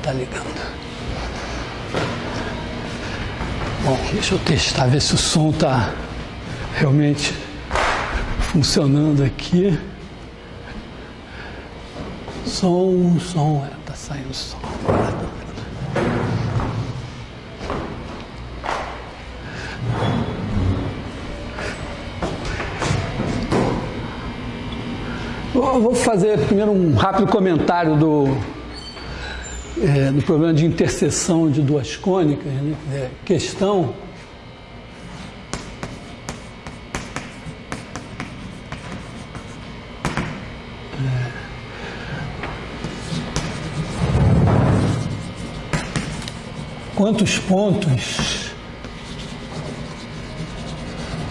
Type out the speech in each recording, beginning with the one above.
Tá ligando. Bom, deixa eu testar, ver se o som tá realmente funcionando aqui. Som, tá saindo som. Eu vou fazer primeiro um rápido comentário do problema de interseção de duas cônicas, né? Questão quantos pontos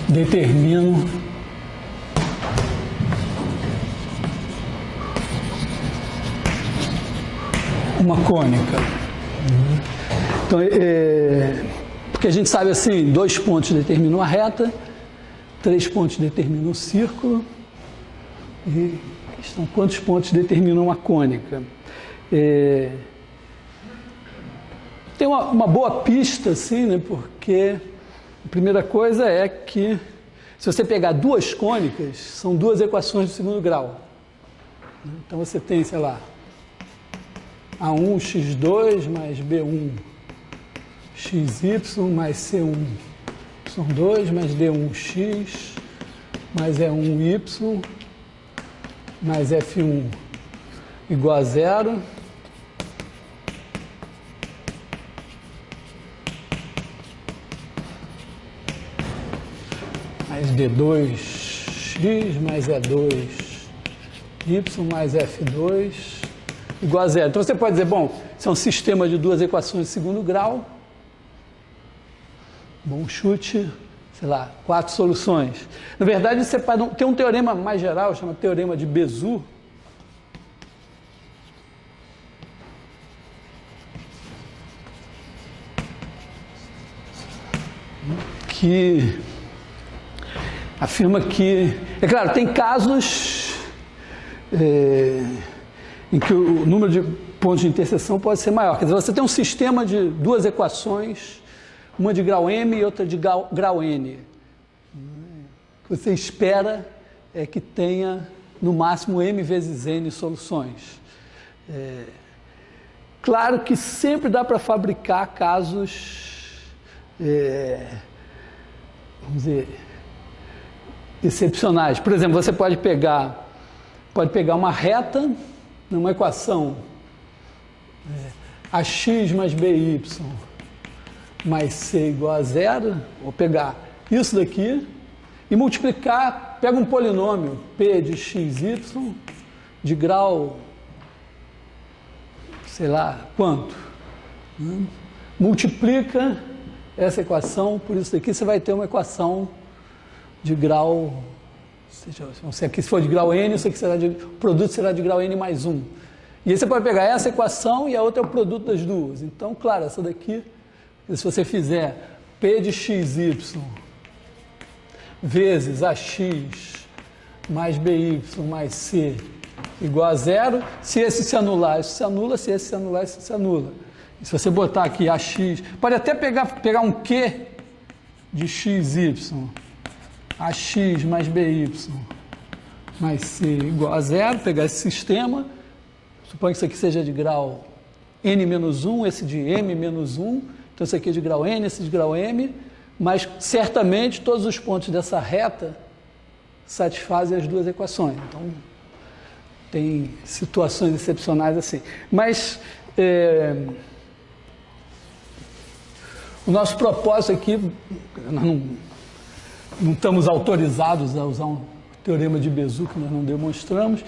determinam uma cônica. Então, porque a gente sabe assim, 2 pontos determinam a reta, 3 pontos determinam o círculo, e questão, quantos pontos determinam a cônica. Tem uma boa pista, assim, né, porque a primeira coisa é que, se você pegar 2 cônicas, são 2 equações de segundo grau. Então, você tem, sei lá, A1x2 mais B1xy mais C1y2 mais D1x mais E1y mais F1 igual a 0. Mais D2x mais E2y mais F2 igual a 0. Então você pode dizer, bom, isso é um sistema de 2 equações de segundo grau. Bom chute, sei lá, 4 soluções. Na verdade, você tem um teorema mais geral, chama teorema de Bézout, que afirma que, é claro, tem casos em que o número de pontos de interseção pode ser maior. Quer dizer, você tem um sistema de 2 equações, uma de grau M e outra de grau N. O que você espera é que tenha, no máximo, M vezes N soluções. Claro que sempre dá para fabricar casos, vamos dizer, excepcionais. Por exemplo, você pode pegar uma reta, numa equação ax mais by mais c igual a 0, vou pegar isso daqui e multiplicar, pega um polinômio p de xy de grau, sei lá quanto, multiplica essa equação por isso daqui, você vai ter uma equação de grau, se aqui for de grau n, isso aqui o produto será de grau n mais 1. E aí você pode pegar essa equação e a outra é o produto das duas. Então, claro, essa daqui, se você fizer p de xy vezes ax mais by mais c igual a 0, se esse se anular, isso se anula, se esse se anular, isso se anula. E se você botar aqui ax, pode até pegar um q de xy, ax mais by mais c igual a 0, pegar esse sistema, suponho que isso aqui seja de grau n-1, esse de m-1, então esse aqui é de grau n, esse de grau m, mas certamente todos os pontos dessa reta satisfazem as 2 equações. Então, tem situações excepcionais assim. Mas o nosso propósito aqui, nós não estamos autorizados a usar um teorema de Bézout que nós não demonstramos.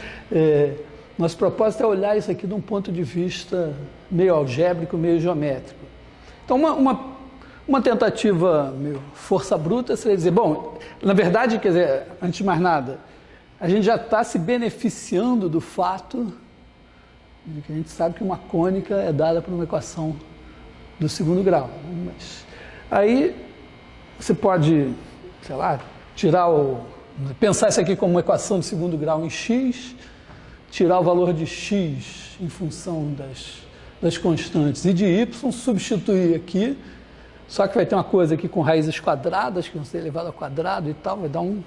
Nosso propósito é olhar isso aqui de um ponto de vista meio algébrico, meio geométrico. Então, uma tentativa meio força bruta seria dizer, bom, na verdade, quer dizer, antes de mais nada, a gente já está se beneficiando do fato de que a gente sabe que uma cônica é dada por uma equação do segundo grau. Mas aí você pode, sei lá, pensar isso aqui como uma equação de segundo grau em x, tirar o valor de x em função das constantes e de y, substituir aqui, só que vai ter uma coisa aqui com raízes quadradas, que vão ser elevadas ao quadrado e tal, vai dar um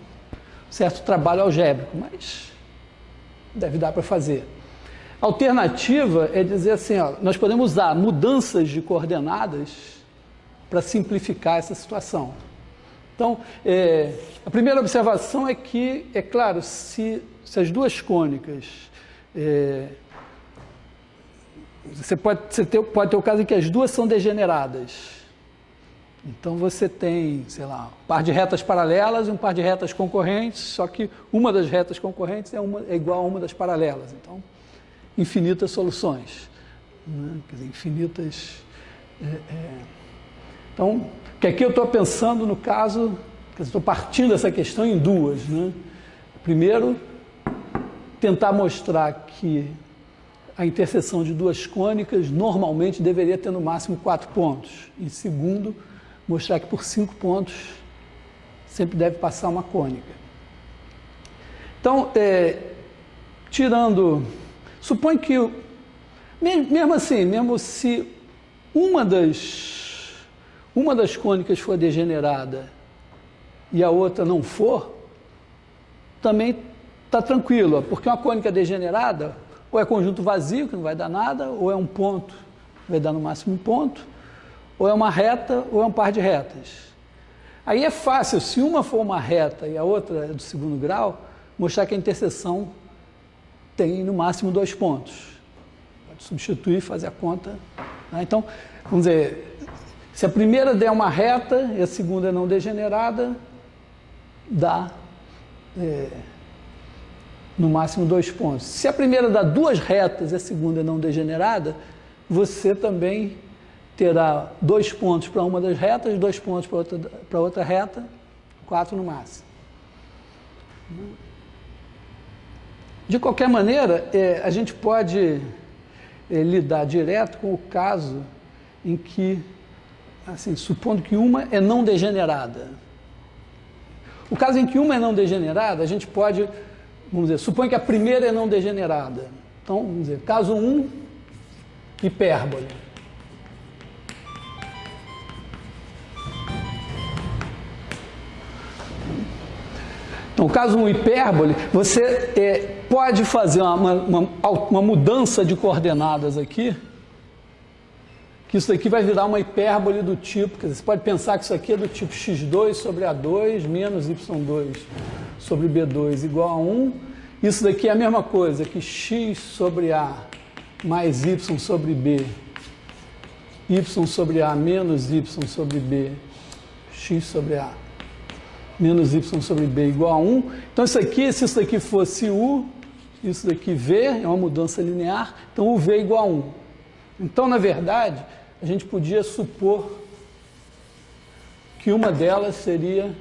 certo trabalho algébrico, mas deve dar para fazer. A alternativa é dizer assim, ó, nós podemos usar mudanças de coordenadas para simplificar essa situação. Então, a primeira observação é que, é claro, se as duas cônicas, você pode ter o caso em que as duas são degeneradas. Então você tem, sei lá, um par de retas paralelas e um par de retas concorrentes, só que uma das retas concorrentes é igual a uma das paralelas. Então, infinitas soluções, né? Quer dizer, infinitas... Então, que aqui eu estou pensando no caso, estou partindo dessa questão em duas, né? Primeiro, tentar mostrar que a interseção de duas cônicas normalmente deveria ter no máximo 4 pontos. E segundo, mostrar que por 5 pontos sempre deve passar uma cônica. Então, supõe que, mesmo assim, mesmo se uma das cônicas for degenerada e a outra não for, também está tranquilo, porque uma cônica degenerada ou é conjunto vazio, que não vai dar nada, ou é um ponto, que vai dar no máximo um ponto, ou é uma reta, ou é um par de retas. Aí é fácil, se uma for uma reta e a outra é do segundo grau, mostrar que a interseção tem no máximo 2 pontos. Pode substituir e fazer a conta. Né? Então, vamos dizer, se a primeira der uma reta e a segunda é não degenerada, dá no máximo 2 pontos. Se a primeira dá 2 retas e a segunda é não degenerada, você também terá 2 pontos para uma das retas, 2 pontos para outra reta, 4 no máximo. De qualquer maneira, a gente pode lidar direto com o caso em que, assim, supondo que uma é não degenerada. O caso em que uma é não degenerada, a gente pode, vamos dizer, supõe que a primeira é não degenerada. Então, vamos dizer, caso 1, hipérbole. Então, caso 1, hipérbole, você pode fazer uma mudança de coordenadas aqui, que isso daqui vai virar uma hipérbole do tipo, quer dizer, você pode pensar que isso aqui é do tipo x2 sobre A2 menos y2 sobre B2 igual a 1. Isso daqui é a mesma coisa que x sobre A mais y sobre B, y sobre A menos y sobre B, x sobre A menos y sobre B igual a 1. Então, isso aqui, se isso daqui fosse U, isso daqui V, é uma mudança linear, então o V é igual a 1. Então, na verdade, a gente podia supor que uma delas seria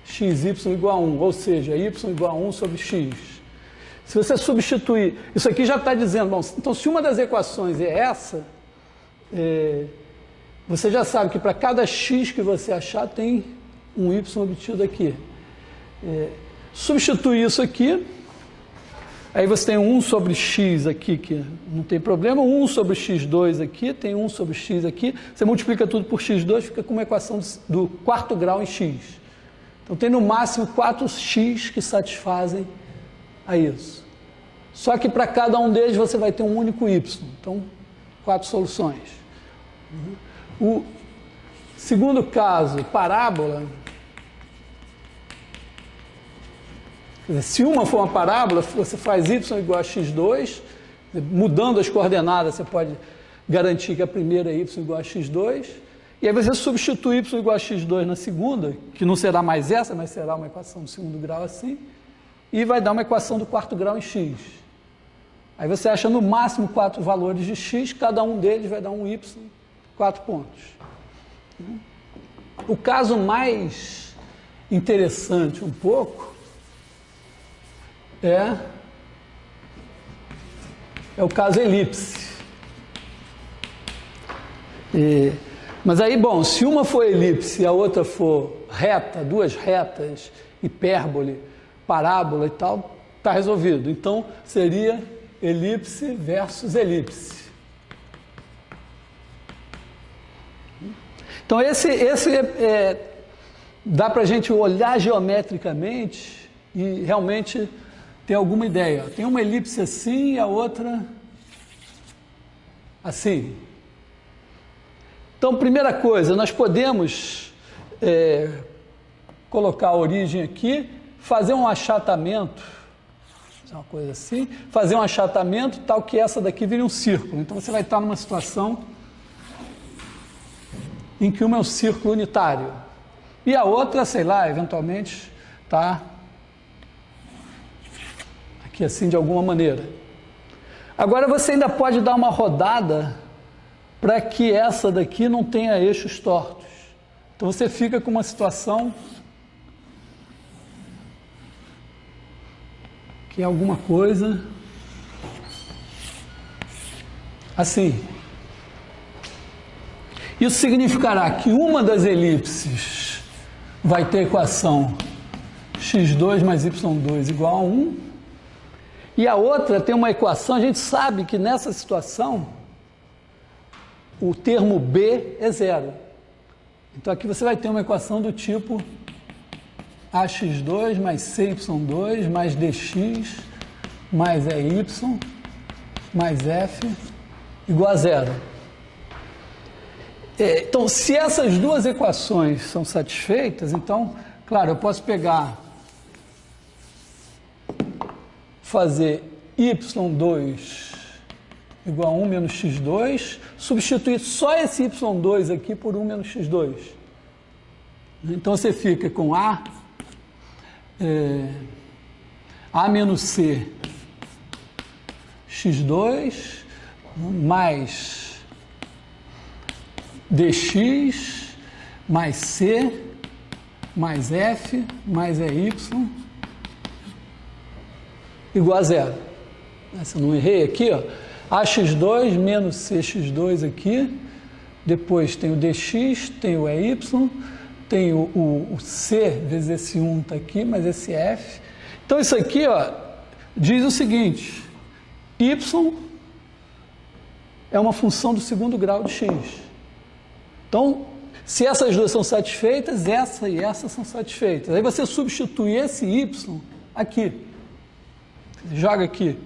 xy igual a 1, ou seja, y igual a 1 sobre x. Se você substituir, isso aqui já está dizendo, bom, então se uma das equações é essa, você já sabe que para cada x que você achar tem um y obtido aqui. Substitui isso aqui, aí você tem 1 sobre x aqui, que não tem problema, 1 sobre x2 aqui, tem 1 sobre x aqui, você multiplica tudo por x2, fica com uma equação do 4º grau em x. Então tem no máximo 4x que satisfazem a isso. Só que para cada um deles você vai ter um único y, então 4 soluções. O segundo caso, parábola. Quer dizer, se uma for uma parábola, você faz y igual a x2, mudando as coordenadas, você pode garantir que a primeira é y igual a x2, e aí você substitui y igual a x2 na segunda, que não será mais essa, mas será uma equação do segundo grau assim, e vai dar uma equação do 4º grau em x. Aí você acha no máximo 4 valores de x, cada um deles vai dar um y, 4 pontos. O caso mais interessante um pouco é o caso elipse. Mas aí, bom, se uma for elipse e a outra for reta, 2 retas, hipérbole, parábola e tal, está resolvido. Então, seria elipse versus elipse. Então, dá para a gente olhar geometricamente e realmente ter alguma ideia. Tem uma elipse assim e a outra assim. Então, primeira coisa, nós podemos colocar a origem aqui, fazer um achatamento, uma coisa assim, fazer um achatamento tal que essa daqui vire um círculo. Então, você vai estar numa situação em que uma é um círculo unitário e a outra, sei lá, eventualmente está aqui assim de alguma maneira. Agora você ainda pode dar uma rodada para que essa daqui não tenha eixos tortos. Então você fica com uma situação que é alguma coisa assim. Isso significará que uma das elipses vai ter a equação x2 mais y2 igual a 1, e a outra tem uma equação, a gente sabe que nessa situação o termo b é zero. Então aqui você vai ter uma equação do tipo ax2 mais cy2 mais dx mais ey mais f igual a zero. Então, se essas duas equações são satisfeitas, então, claro, eu posso fazer y2 igual a 1 menos x2, substituir só esse y2 aqui por 1 menos x2. Então, você fica com a menos c x2 mais dx mais c mais f mais ey igual a zero. Se eu não errei aqui, ó, ax2 menos cx2 aqui, depois tem o dx, tem o ey, tem o c vezes esse 1 está aqui, mais esse f. Então isso aqui, ó, diz o seguinte: y é uma função do segundo grau de x. Então, se essas duas são satisfeitas, essa e essa são satisfeitas. Aí você substitui esse y aqui. Joga aqui.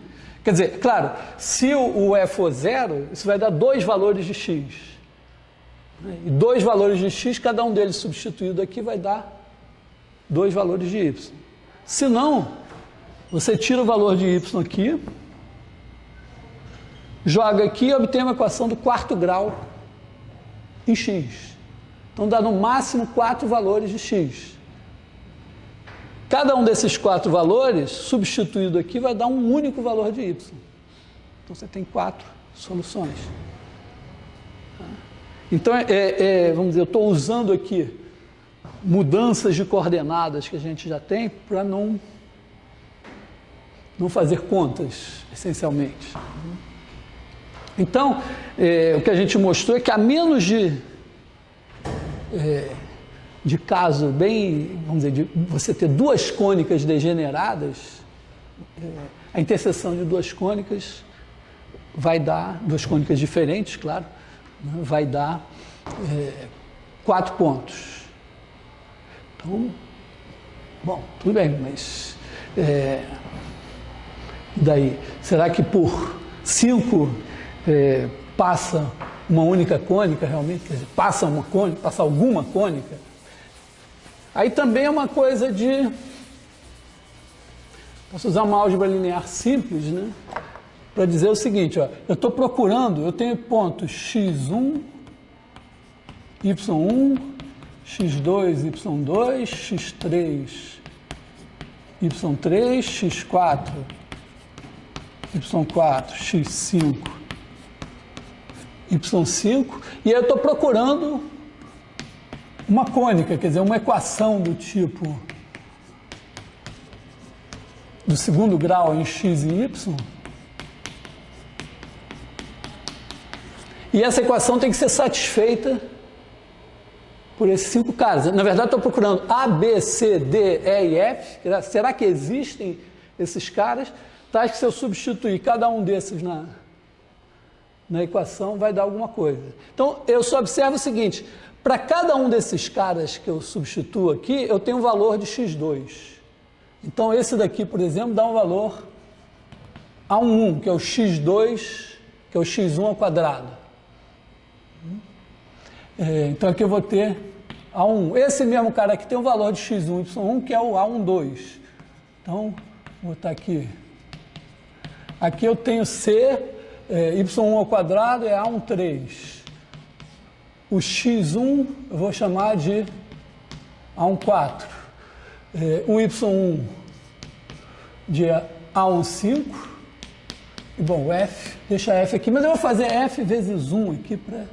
Quer dizer, claro, se o e for zero, isso vai dar dois valores de x. E dois valores de x, cada um deles substituído aqui vai dar dois valores de y. Se não, você tira o valor de y aqui, joga aqui e obtém uma equação do quarto grau em x. Então dá no máximo 4 valores de x. Cada um desses 4 valores, substituído aqui, vai dar um único valor de y. Então você tem 4 soluções. Então, vamos dizer, eu estou usando aqui mudanças de coordenadas que a gente já tem para não fazer contas, essencialmente. Então, o que a gente mostrou é que a menos de caso bem, vamos dizer, de você ter duas cônicas degeneradas, a interseção de duas cônicas vai dar, duas cônicas diferentes, claro, né, vai dar 4 pontos. Então, bom, tudo bem, mas daí, será que por 5 passa uma única cônica realmente? Quer dizer, passa uma cônica, passa alguma cônica? Aí também é uma coisa de... Posso usar uma álgebra linear simples, né? Para dizer o seguinte, ó, eu estou procurando, eu tenho pontos x1, y1, x2, y2, x3, y3, x4, y4, x5, y5, e aí eu estou procurando uma cônica, quer dizer, uma equação do tipo do segundo grau em x e y, e essa equação tem que ser satisfeita por esses 5 caras. Na verdade, estou procurando A, B, C, D, E e F. Será que existem esses caras, tais que se eu substituir cada um desses na equação, vai dar alguma coisa. Então, eu só observo o seguinte, para cada um desses caras que eu substituo aqui, eu tenho um valor de x2. Então, esse daqui, por exemplo, dá um valor A1, que é o x2, que é o x1 ao quadrado. Então, aqui eu vou ter A1. Esse mesmo cara aqui tem um valor de x1, y1, que é o A12. Então, vou botar aqui. Aqui eu tenho C, y1 ao quadrado é A13. O x1 eu vou chamar de A14. O y1 de A15. E bom, o f, deixa f aqui, mas eu vou fazer f vezes 1 aqui para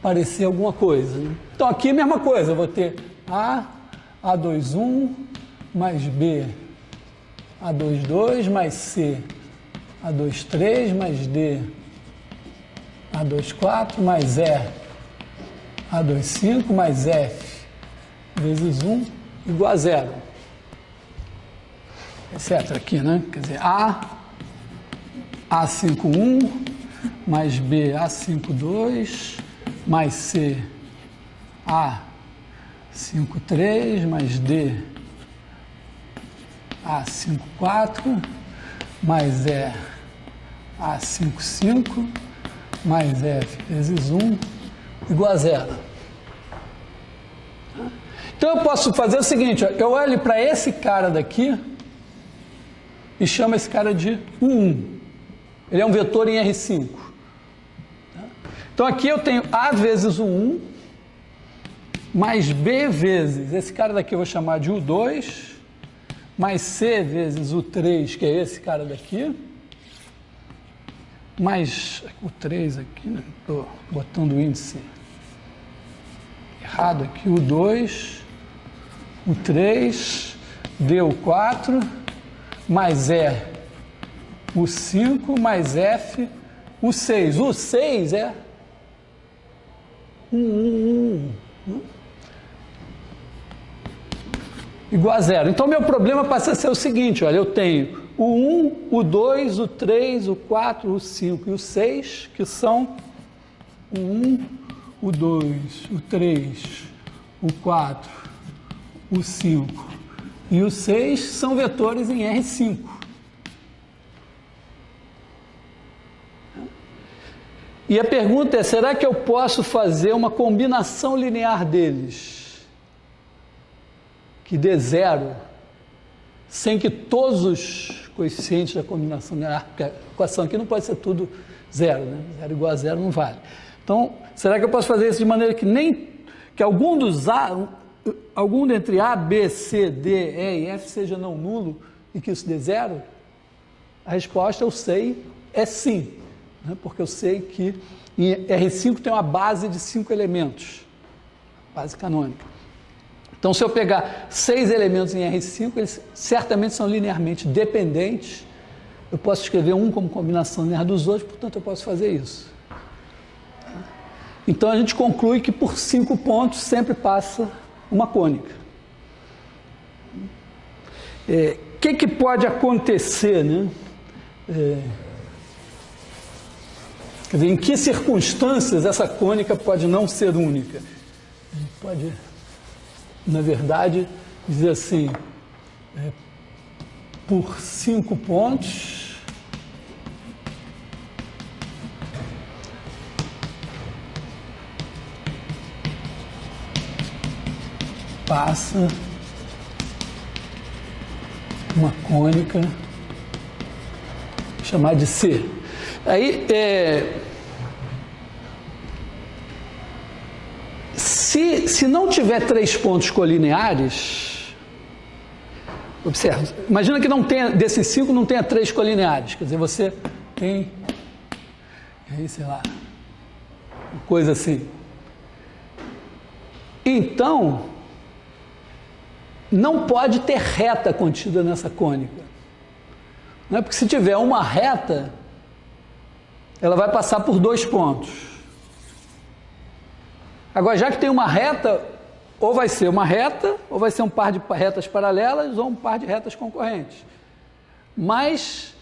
parecer alguma coisa. Né? Então aqui a mesma coisa, eu vou ter A21 mais B, A22 mais C, A23 mais D, A24 mais E, A25 mais F, vezes 1 igual a 0. Etc. aqui, né? Quer dizer, A51 mais B, A52 mais C, A53 mais D, A54 mais E, A55 mais F vezes 1 igual a 0. Então eu posso fazer o seguinte, ó, eu olho para esse cara daqui e chamo esse cara de 1. Ele é um vetor em R5. Então aqui eu tenho A vezes o 1 mais B vezes, esse cara daqui eu vou chamar de U2, mais C vezes o 3, que é esse cara daqui, mais o 3 aqui, né? Estou botando o índice errado aqui, o 2, o 3, D o 4, mais E o 5, mais F o 6. O 6 é 1. Igual a 0. Então, meu problema passa a ser o seguinte, olha, eu tenho o 1, o 2, o 3, o 4, o 5 e o 6, que são o 1, o 2, o 3, o 4, o 5 e o 6 são vetores em R5. E a pergunta é, será que eu posso fazer uma combinação linear deles que dê 0, sem que todos os coeficientes da combinação linear, porque a equação aqui não pode ser tudo 0, né? 0 igual a 0 não vale. Então, será que eu posso fazer isso de maneira que algum entre A, B, C, D, E e F seja não nulo e que isso dê 0? A resposta eu sei é sim, né? Porque eu sei que em R5 tem uma base de 5 elementos, base canônica. Então, se eu pegar 6 elementos em R5, eles certamente são linearmente dependentes. Eu posso escrever um como combinação linear dos outros, portanto, eu posso fazer isso. Então, a gente conclui que por 5 pontos sempre passa uma cônica. O que pode acontecer, né? Quer dizer, em que circunstâncias essa cônica pode não ser única? A gente pode, na verdade, dizer assim, por 5 pontos, passa uma cônica chamada de C. Aí, se não tiver 3 pontos colineares, observe, imagina que não tenha, desses 5 não tenha 3 colineares, quer dizer, você tem, aí, sei lá, uma coisa assim. Então, não pode ter reta contida nessa cônica. Não é porque se tiver uma reta, ela vai passar por 2 pontos. Agora, já que tem uma reta, ou vai ser uma reta, ou vai ser um par de retas paralelas, ou um par de retas concorrentes. mas,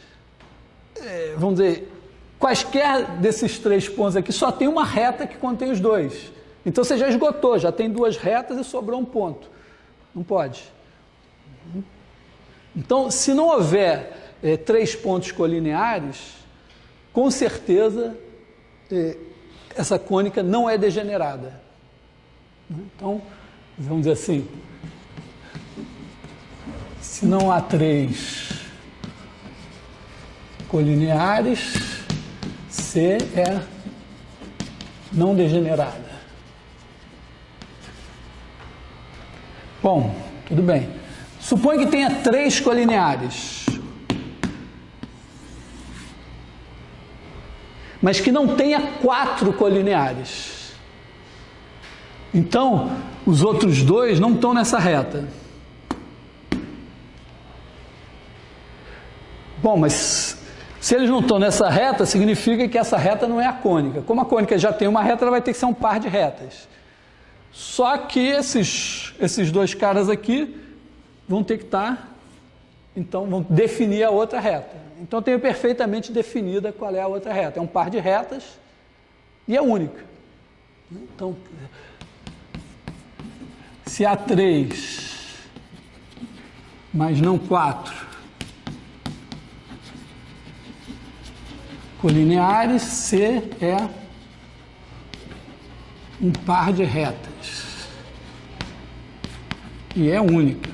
vamos dizer, quaisquer desses 3 pontos aqui só tem uma reta que contém os 2. Então você já esgotou, já tem 2 retas e sobrou um ponto. Não pode. Então, se não houver 3 pontos colineares, com certeza essa cônica não é degenerada. Então, vamos dizer assim, se não há 3 colineares, C é não degenerada. Bom, tudo bem. Supõe que tenha 3 colineares, mas que não tenha 4 colineares. Então, os outros 2 não estão nessa reta. Bom, mas se eles não estão nessa reta, significa que essa reta não é a cônica. Como a cônica já tem uma reta, ela vai ter que ser um par de retas. Só que esses 2 caras aqui vão ter que estar, então vão definir a outra reta. Então eu tenho perfeitamente definida qual é a outra reta. É um par de retas e é única. Então, se há 3, mas não 4 colineares, C é um par de retas e é única.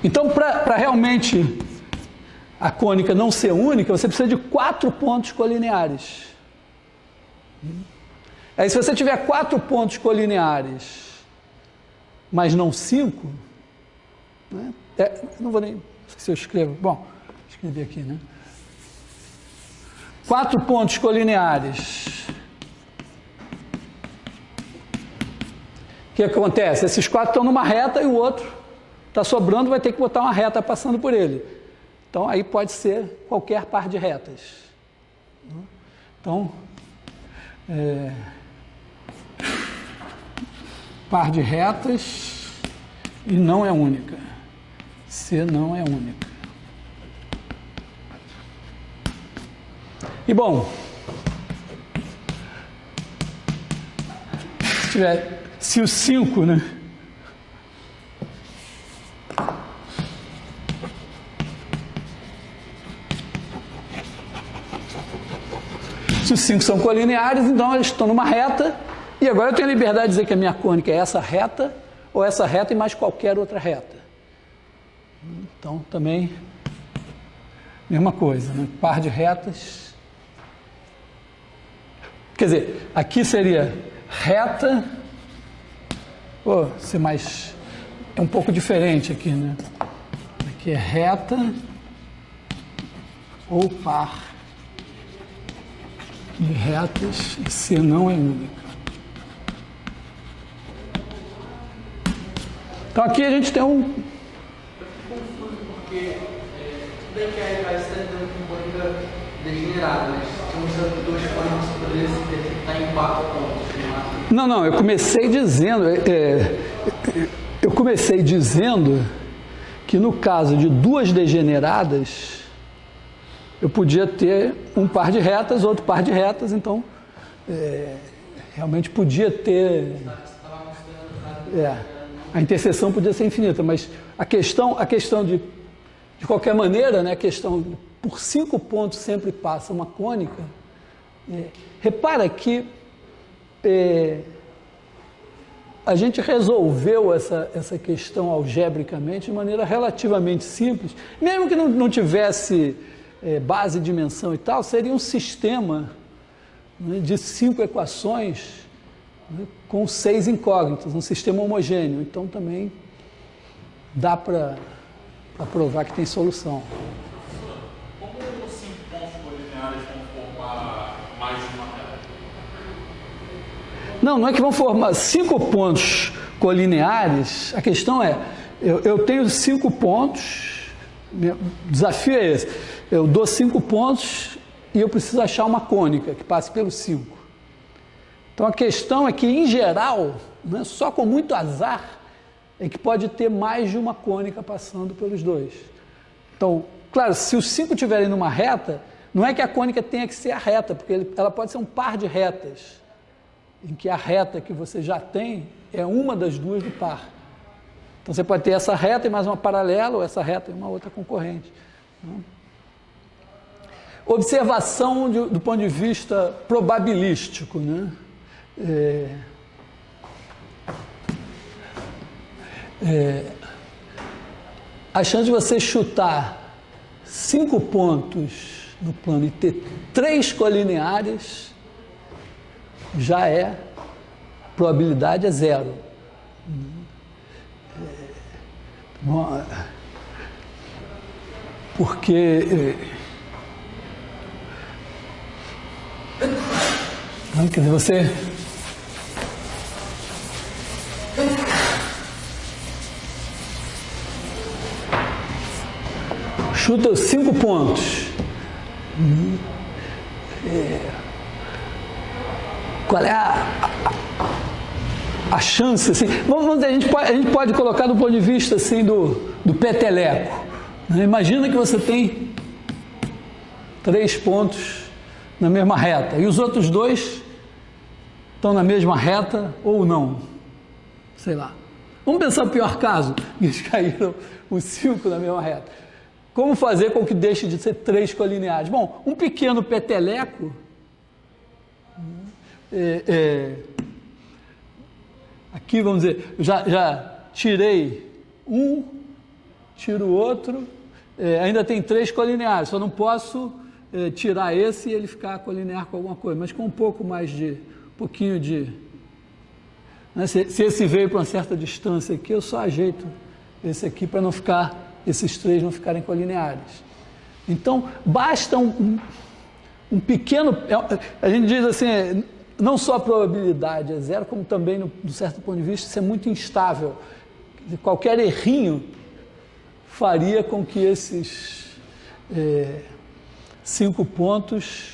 Então, para realmente a cônica não ser única, você precisa de 4 pontos colineares. Aí, se você tiver 4 pontos colineares, mas não 5, né? Não vou nem... Se eu escrevo... Bom, escrevi aqui, né? 4 pontos colineares. O que acontece? Esses 4 estão numa reta e o outro está sobrando, vai ter que botar uma reta passando por ele. Então, aí pode ser qualquer par de retas. Então, par de retas e não é única. C não é única. E bom, se o 5, né? Se os 5 são colineares, então eles estão numa reta, e agora eu tenho a liberdade de dizer que a minha cônica é essa reta, ou essa reta e mais qualquer outra reta. Então, também, mesma coisa, né? Par de retas. Quer dizer, aqui seria reta, ser mais, é um pouco diferente aqui, né? Aqui é reta ou par de retas, e C não é única. Então aqui a gente tem um... Eu fico confuso porque tudo bem que a RKS está lidando com cônica degenerada, mas se eu usando 2 cônicas, você poderia estar em 4 pontos. Não, eu comecei dizendo que no caso de 2 degeneradas, eu podia ter um par de retas, outro par de retas, então realmente podia ter... a interseção podia ser infinita, mas a questão de qualquer maneira, né, a questão por 5 pontos sempre passa uma cônica. Repara que a gente resolveu essa questão algebricamente de maneira relativamente simples, mesmo que não tivesse base, dimensão e tal, seria um sistema, né, de 5 equações, né, com 6 incógnitas, um sistema homogêneo. Então também dá para provar que tem solução. Como os 5 pontos colineares vão formar mais de uma reta? Não é que vão formar 5 pontos colineares. A questão é, eu tenho 5 pontos, o desafio é esse. Eu dou 5 pontos e eu preciso achar uma cônica que passe pelos 5. Então a questão é que, em geral, né, só com muito azar, é que pode ter mais de uma cônica passando pelos dois. Então, claro, se os 5 estiverem numa reta, não é que a cônica tenha que ser a reta, porque ela pode ser um par de retas, em que a reta que você já tem é uma das duas do par. Então, você pode ter essa reta e mais uma paralela, ou essa reta e uma outra concorrente. Observação do ponto de vista probabilístico, né? A chance de você chutar 5 pontos no plano e ter 3 colineares já é, probabilidade é 0. Porque quer dizer, você chuta 5 pontos. Qual é a chance, assim? Vamos dizer, a gente pode colocar do ponto de vista assim, do peteleco. Né? Imagina que você tem 3 pontos na mesma reta e os outros 2 estão na mesma reta ou não. Sei lá. Vamos pensar o pior caso, eles caíram os 5 na mesma reta. Como fazer com que deixe de ser 3 colineares? Bom, um pequeno peteleco aqui, vamos dizer, já tirei um, tiro o outro, ainda tem 3 colineares, só não posso tirar esse e ele ficar colinear com alguma coisa, mas com um pouquinho de... Né, se esse veio para uma certa distância aqui, eu só ajeito esse aqui para não ficar... esses 3 não ficarem colineares. Então, basta um pequeno... A gente diz assim, não só a probabilidade é 0, como também, de certo ponto de vista, isso é muito instável. Qualquer errinho faria com que esses 5 pontos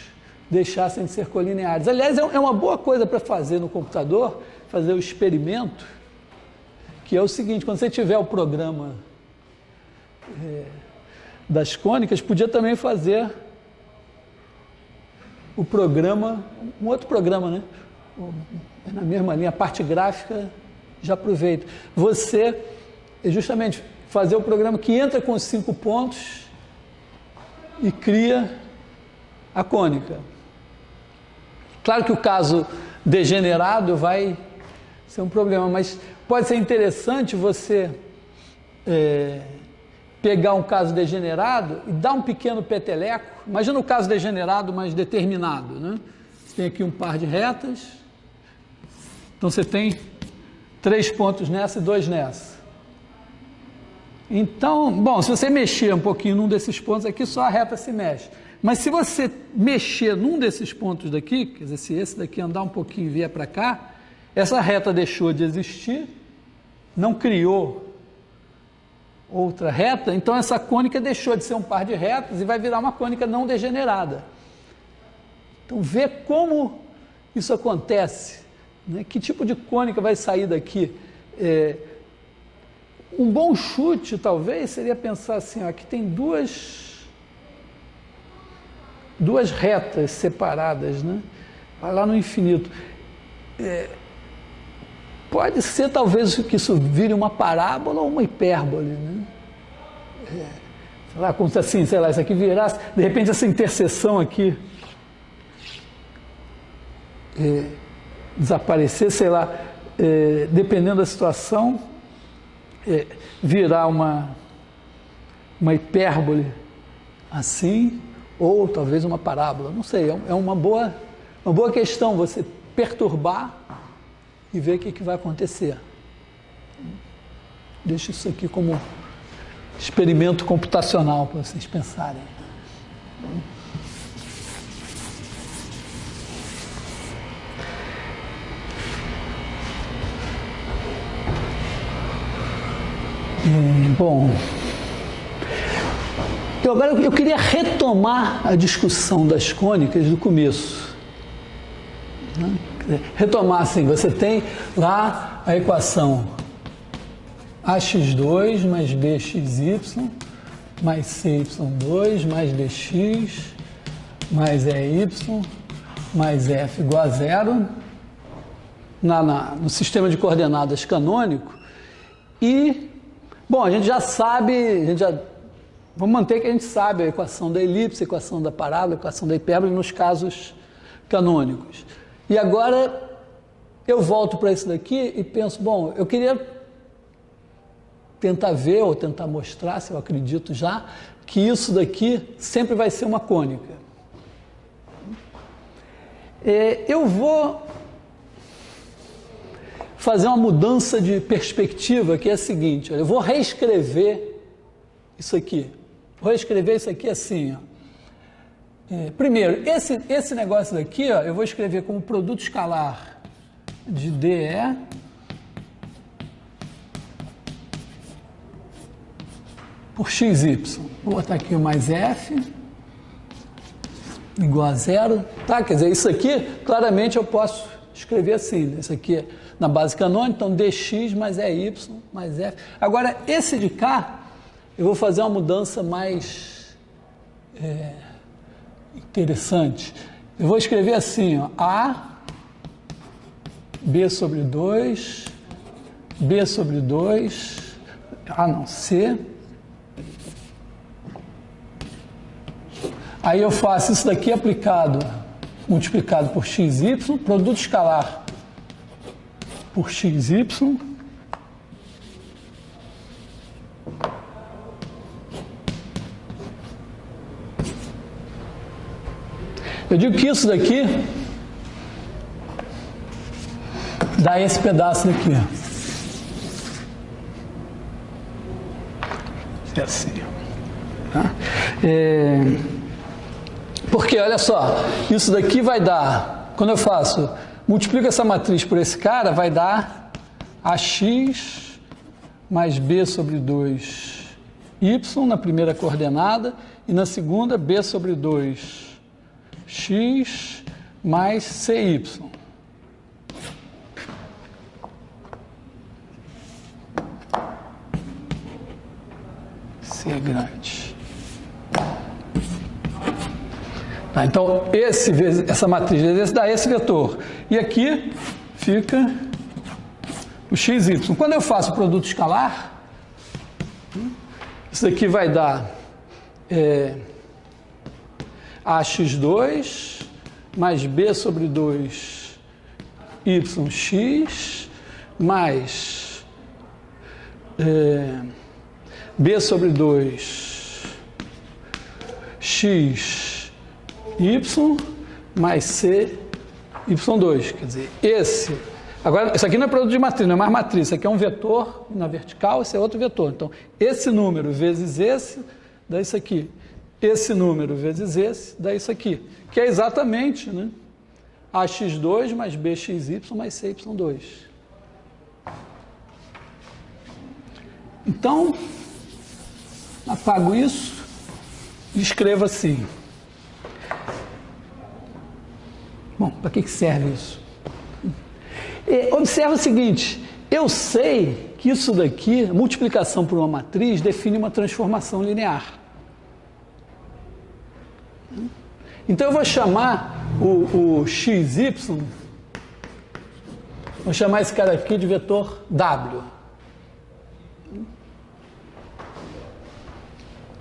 deixassem de ser colineares. Aliás, é uma boa coisa para fazer no computador, fazer o experimento, que é o seguinte, quando você tiver o programa das cônicas, podia também fazer o programa, um outro programa, né? Na mesma linha, a parte gráfica, já aproveita. Você, justamente, fazer o programa que entra com os 5 pontos e cria a cônica. Claro que o caso degenerado vai ser um problema, mas pode ser interessante você pegar um caso degenerado e dar um pequeno peteleco. Imagina o caso degenerado, mas determinado, né? Você tem aqui um par de retas, então você tem 3 pontos nessa e 2 nessa. Então, bom, se você mexer um pouquinho num desses pontos aqui, só a reta se mexe. Mas se você mexer num desses pontos daqui, quer dizer, se esse daqui andar um pouquinho e vier para cá, essa reta deixou de existir, não criou outra reta, então essa cônica deixou de ser um par de retas e vai virar uma cônica não degenerada. Então, vê como isso acontece, né? Que tipo de cônica vai sair daqui? Um bom chute, talvez, seria pensar assim, ó, aqui tem duas retas separadas, né? Vai lá no infinito. Pode ser, talvez, que isso vire uma parábola ou uma hipérbole, né? Sei lá, como se assim, sei lá, isso aqui virasse, de repente essa interseção aqui desaparecer, sei lá, dependendo da situação, virar uma hipérbole assim, ou talvez uma parábola, não sei, é uma boa questão você perturbar e ver o que vai acontecer. Deixo isso aqui como experimento computacional para vocês pensarem. Bom, agora eu queria retomar a discussão das cônicas do começo. Retomar assim, você tem lá a equação AX2 mais BXY mais CY2 mais DX mais EY mais F igual a zero no sistema de coordenadas canônico. E, bom, a gente já sabe, vamos manter que a gente sabe a equação da elipse, a equação da parábola, a equação da hipérbole nos casos canônicos. E agora eu volto para isso daqui e penso, bom, eu queria tentar ver ou tentar mostrar, se eu acredito já, que isso daqui sempre vai ser uma cônica. Eu vou fazer uma mudança de perspectiva, que é a seguinte, olha, eu vou reescrever isso aqui. Vou reescrever isso aqui assim, ó. Primeiro, esse negócio daqui, ó, eu vou escrever como produto escalar de DE por XY. Vou botar aqui o mais F igual a zero, tá? Quer dizer, isso aqui, claramente eu posso escrever assim, né? Isso aqui é na base canônica, então dx mais EY mais F. Agora, esse de cá, eu vou fazer uma mudança mais interessante. Eu vou escrever assim, ó, A, B sobre 2, B sobre 2, C. Aí eu faço isso daqui multiplicado por XY, produto escalar por XY. Eu digo que isso daqui dá esse pedaço daqui. É assim. Tá? Porque, olha só, isso daqui vai dar, quando eu multiplico essa matriz por esse cara, vai dar AX mais B sobre 2Y na primeira coordenada e na segunda B sobre 2X mais CY. C é grande. Tá, então, essa matriz vezes dá esse vetor. E aqui fica o XY. Quando eu faço o produto escalar, isso daqui vai dar AX2 mais B sobre 2YX mais B sobre 2X Y mais C Y2, quer dizer, agora, isso aqui não é produto de matriz, não é mais matriz, isso aqui é um vetor na vertical, esse é outro vetor, então, esse número vezes esse, dá isso aqui, esse número vezes esse, dá isso aqui, que é exatamente, né, AX2 mais BXY mais CY2. Então, apago isso e escrevo assim. Bom, para que serve isso? Observa o seguinte, eu sei que isso daqui, multiplicação por uma matriz, define uma transformação linear. Então eu vou chamar o XY, vou chamar esse cara aqui de vetor W.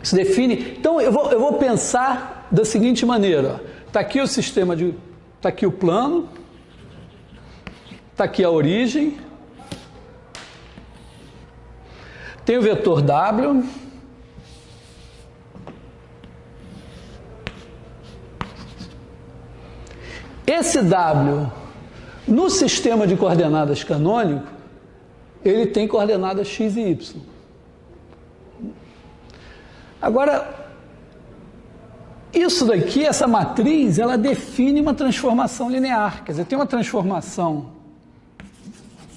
Isso define. Então eu vou pensar da seguinte maneira: está aqui o sistema de. Está aqui o plano, está aqui a origem, tem o vetor W, esse W, no sistema de coordenadas canônico, ele tem coordenadas x e y. Agora, isso daqui, essa matriz, ela define uma transformação linear. Quer dizer, tem uma transformação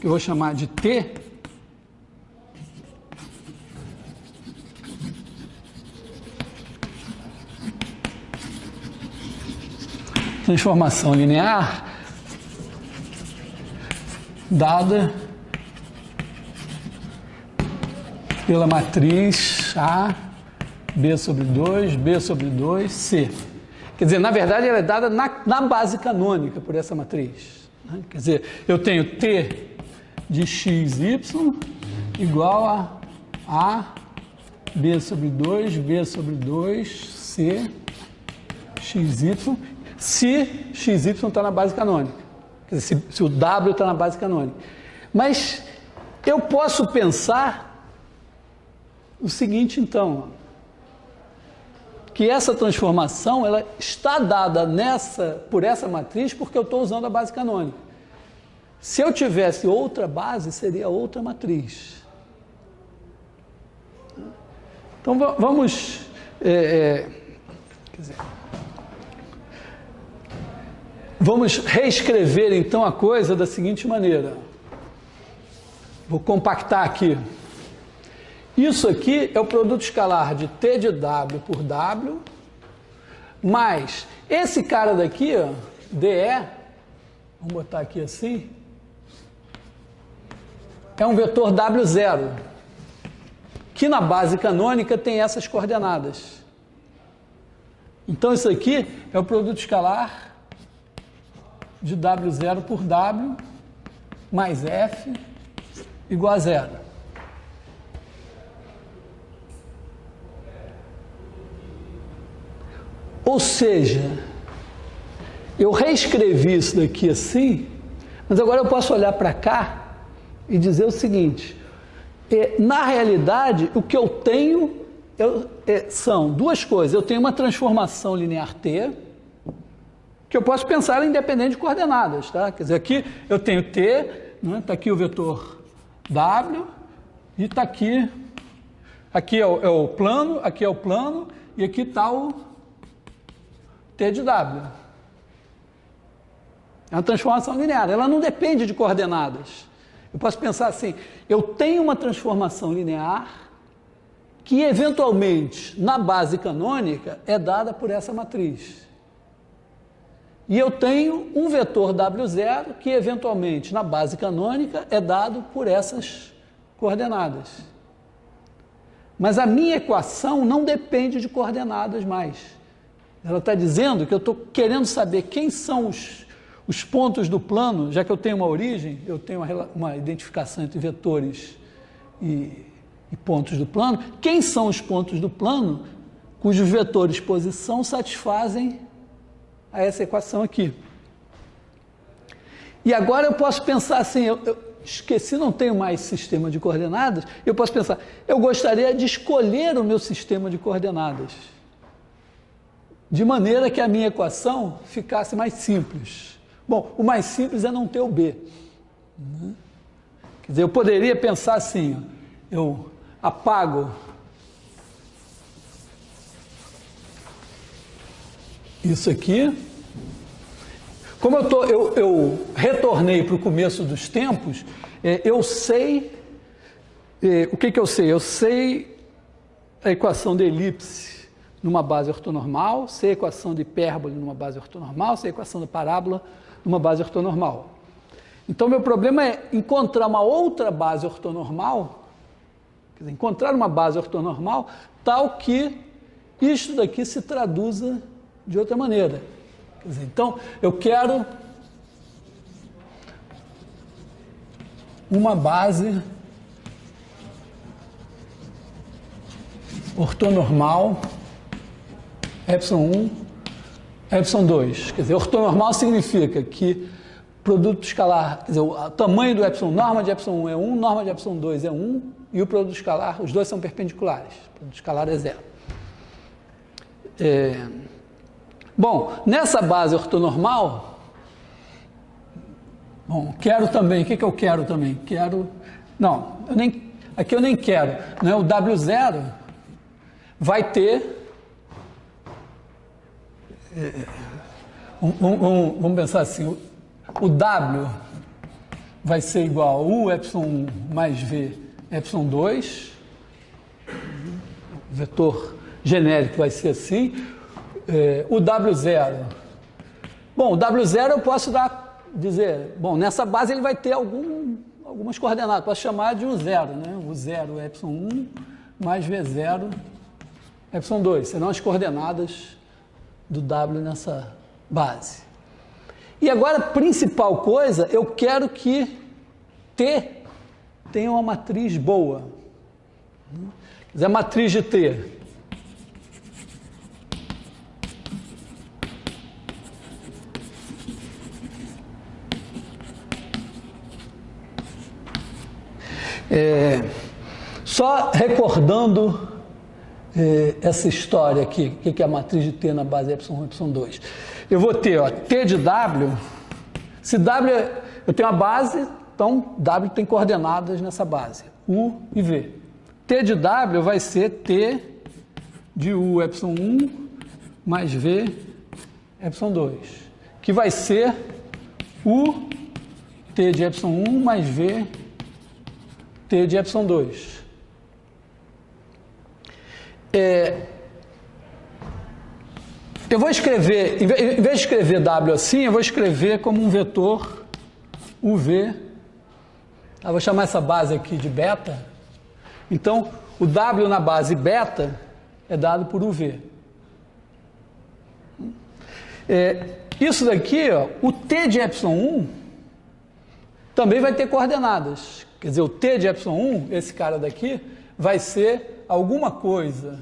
que eu vou chamar de T, transformação linear pela matriz A, B sobre 2, B sobre 2, C. Quer dizer, na verdade, ela é dada na base canônica por essa matriz. Né? Quer dizer, eu tenho T de x, y igual a B sobre 2, B sobre 2, C, xy, se xy está na base canônica. Quer dizer, se o W está na base canônica. Mas eu posso pensar o seguinte, então, que essa transformação ela está dada por essa matriz porque eu estou usando a base canônica. Se eu tivesse outra base, seria outra matriz. Então vamos... quer dizer, vamos reescrever então a coisa da seguinte maneira. Vou compactar aqui. Isso aqui é o produto escalar de T de W por W, mais esse cara daqui, ó, DE, vamos botar aqui assim, é um vetor W0, que na base canônica tem essas coordenadas. Então isso aqui é o produto escalar de W0 por W mais F igual a 0. Ou seja, eu reescrevi isso daqui assim, mas agora eu posso olhar para cá e dizer o seguinte, na realidade, o que eu tenho são duas coisas. Eu tenho uma transformação linear T, que eu posso pensar ela independente de coordenadas, tá? Quer dizer, aqui eu tenho T, né? Está aqui o vetor W, e está aqui é o plano, aqui é o plano, e aqui está o T de W. É uma transformação linear, ela não depende de coordenadas. Eu posso pensar assim, eu tenho uma transformação linear que, eventualmente, na base canônica, é dada por essa matriz. E eu tenho um vetor W0 que, eventualmente, na base canônica, é dado por essas coordenadas. Mas a minha equação não depende de coordenadas mais. Ela está dizendo que eu estou querendo saber quem são os pontos do plano, já que eu tenho uma origem, eu tenho uma identificação entre vetores e pontos do plano, quem são os pontos do plano cujos vetores posição satisfazem a essa equação aqui. E agora eu posso pensar assim, eu esqueci, não tenho mais sistema de coordenadas, eu posso pensar, eu gostaria de escolher o meu sistema de coordenadas, de maneira que a minha equação ficasse mais simples. Bom, o mais simples é não ter o B. Quer dizer, eu poderia pensar assim, eu apago isso aqui. Como eu retornei para o começo dos tempos, eu sei... o que eu sei? Eu sei a equação de elipse numa base ortonormal, sei a equação de hipérbole numa base ortonormal, sei a equação da parábola numa base ortonormal. Então, meu problema é encontrar uma outra base ortonormal, quer dizer, encontrar uma base ortonormal tal que isto daqui se traduza de outra maneira. Quer dizer, então, eu quero uma base ortonormal ε1, ε2. Quer dizer, ortonormal significa que produto escalar, quer dizer, o tamanho do ε, norma de ε1 é 1, norma de ε2 é 1, e o produto escalar, os dois são perpendiculares, o produto escalar é 0. Bom, nessa base ortonormal, quero também, o que eu quero também? Não, aqui eu nem quero, né? O W0 vai ter, vamos pensar assim, o W vai ser igual a U ε1 mais V ε2, o vetor genérico vai ser assim, o W0, bom, o W0 eu posso dizer, bom, nessa base ele vai ter algum algumas coordenadas, posso chamar de um zero, né? O zero é y1 mais v0 y2, serão as coordenadas do W nessa base. E agora, a principal coisa, eu quero que T tenha uma matriz boa. Quer dizer, a matriz de T. Só recordando essa história aqui, o que é a matriz de T na base y1 e y2. Eu vou ter, ó, T de W, se W, eu tenho a base, então W tem coordenadas nessa base, U e V. T de W vai ser T de U y1 mais V y2, que vai ser U T de y1 mais V T de y2. Eu vou escrever, em vez de escrever W assim, eu vou escrever como um vetor UV. Eu vou chamar essa base aqui de beta. Então, o W na base beta é dado por UV. Isso daqui, ó, o T de y1 também vai ter coordenadas. Quer dizer, o T de y1, esse cara daqui, vai ser alguma coisa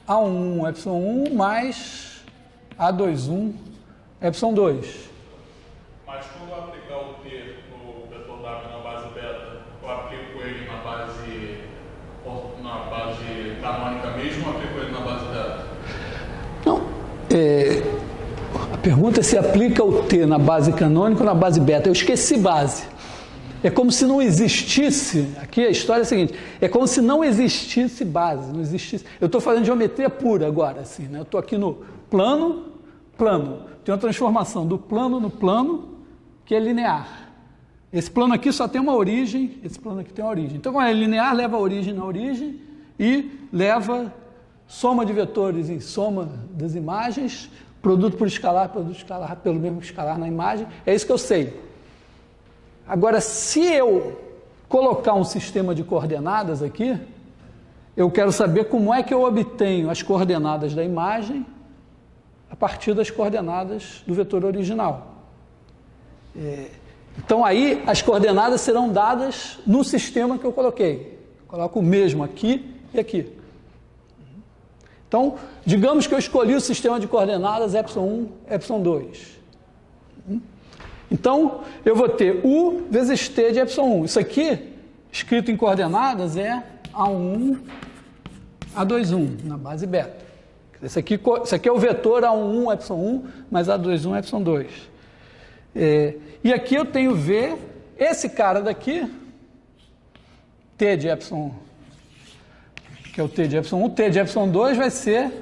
A11 y1 mais A21 y2. Mas quando eu aplicar o T no vetor W na base beta, eu aplico ele na base canônica mesmo ou aplico ele na base beta? Não. A pergunta é se aplica o T na base canônica ou na base beta. Eu esqueci base. É como se não existisse, aqui a história é a seguinte, é como se não existisse base, não existisse. Eu estou fazendo geometria pura agora, assim, né? Eu estou aqui no plano, tem uma transformação do plano no plano, que é linear. Esse plano aqui só tem uma origem, esse plano aqui tem uma origem. Então, como é linear, leva a origem na origem e leva soma de vetores em soma das imagens, produto por escalar pelo mesmo escalar na imagem, é isso que eu sei. Agora, se eu colocar um sistema de coordenadas aqui, eu quero saber como é que eu obtenho as coordenadas da imagem a partir das coordenadas do vetor original. Então, aí, as coordenadas serão dadas no sistema que eu coloquei. Eu coloco o mesmo aqui e aqui. Então, digamos que eu escolhi o sistema de coordenadas y1, y2. Então, eu vou ter U vezes T de y1. Isso aqui, escrito em coordenadas, é A1, A21, na base beta. Isso aqui é o vetor A11, Y1, mais A21, Y2. E aqui eu tenho V, esse cara daqui, T de Y1, que é o T de Y1. O T de Y2 vai ser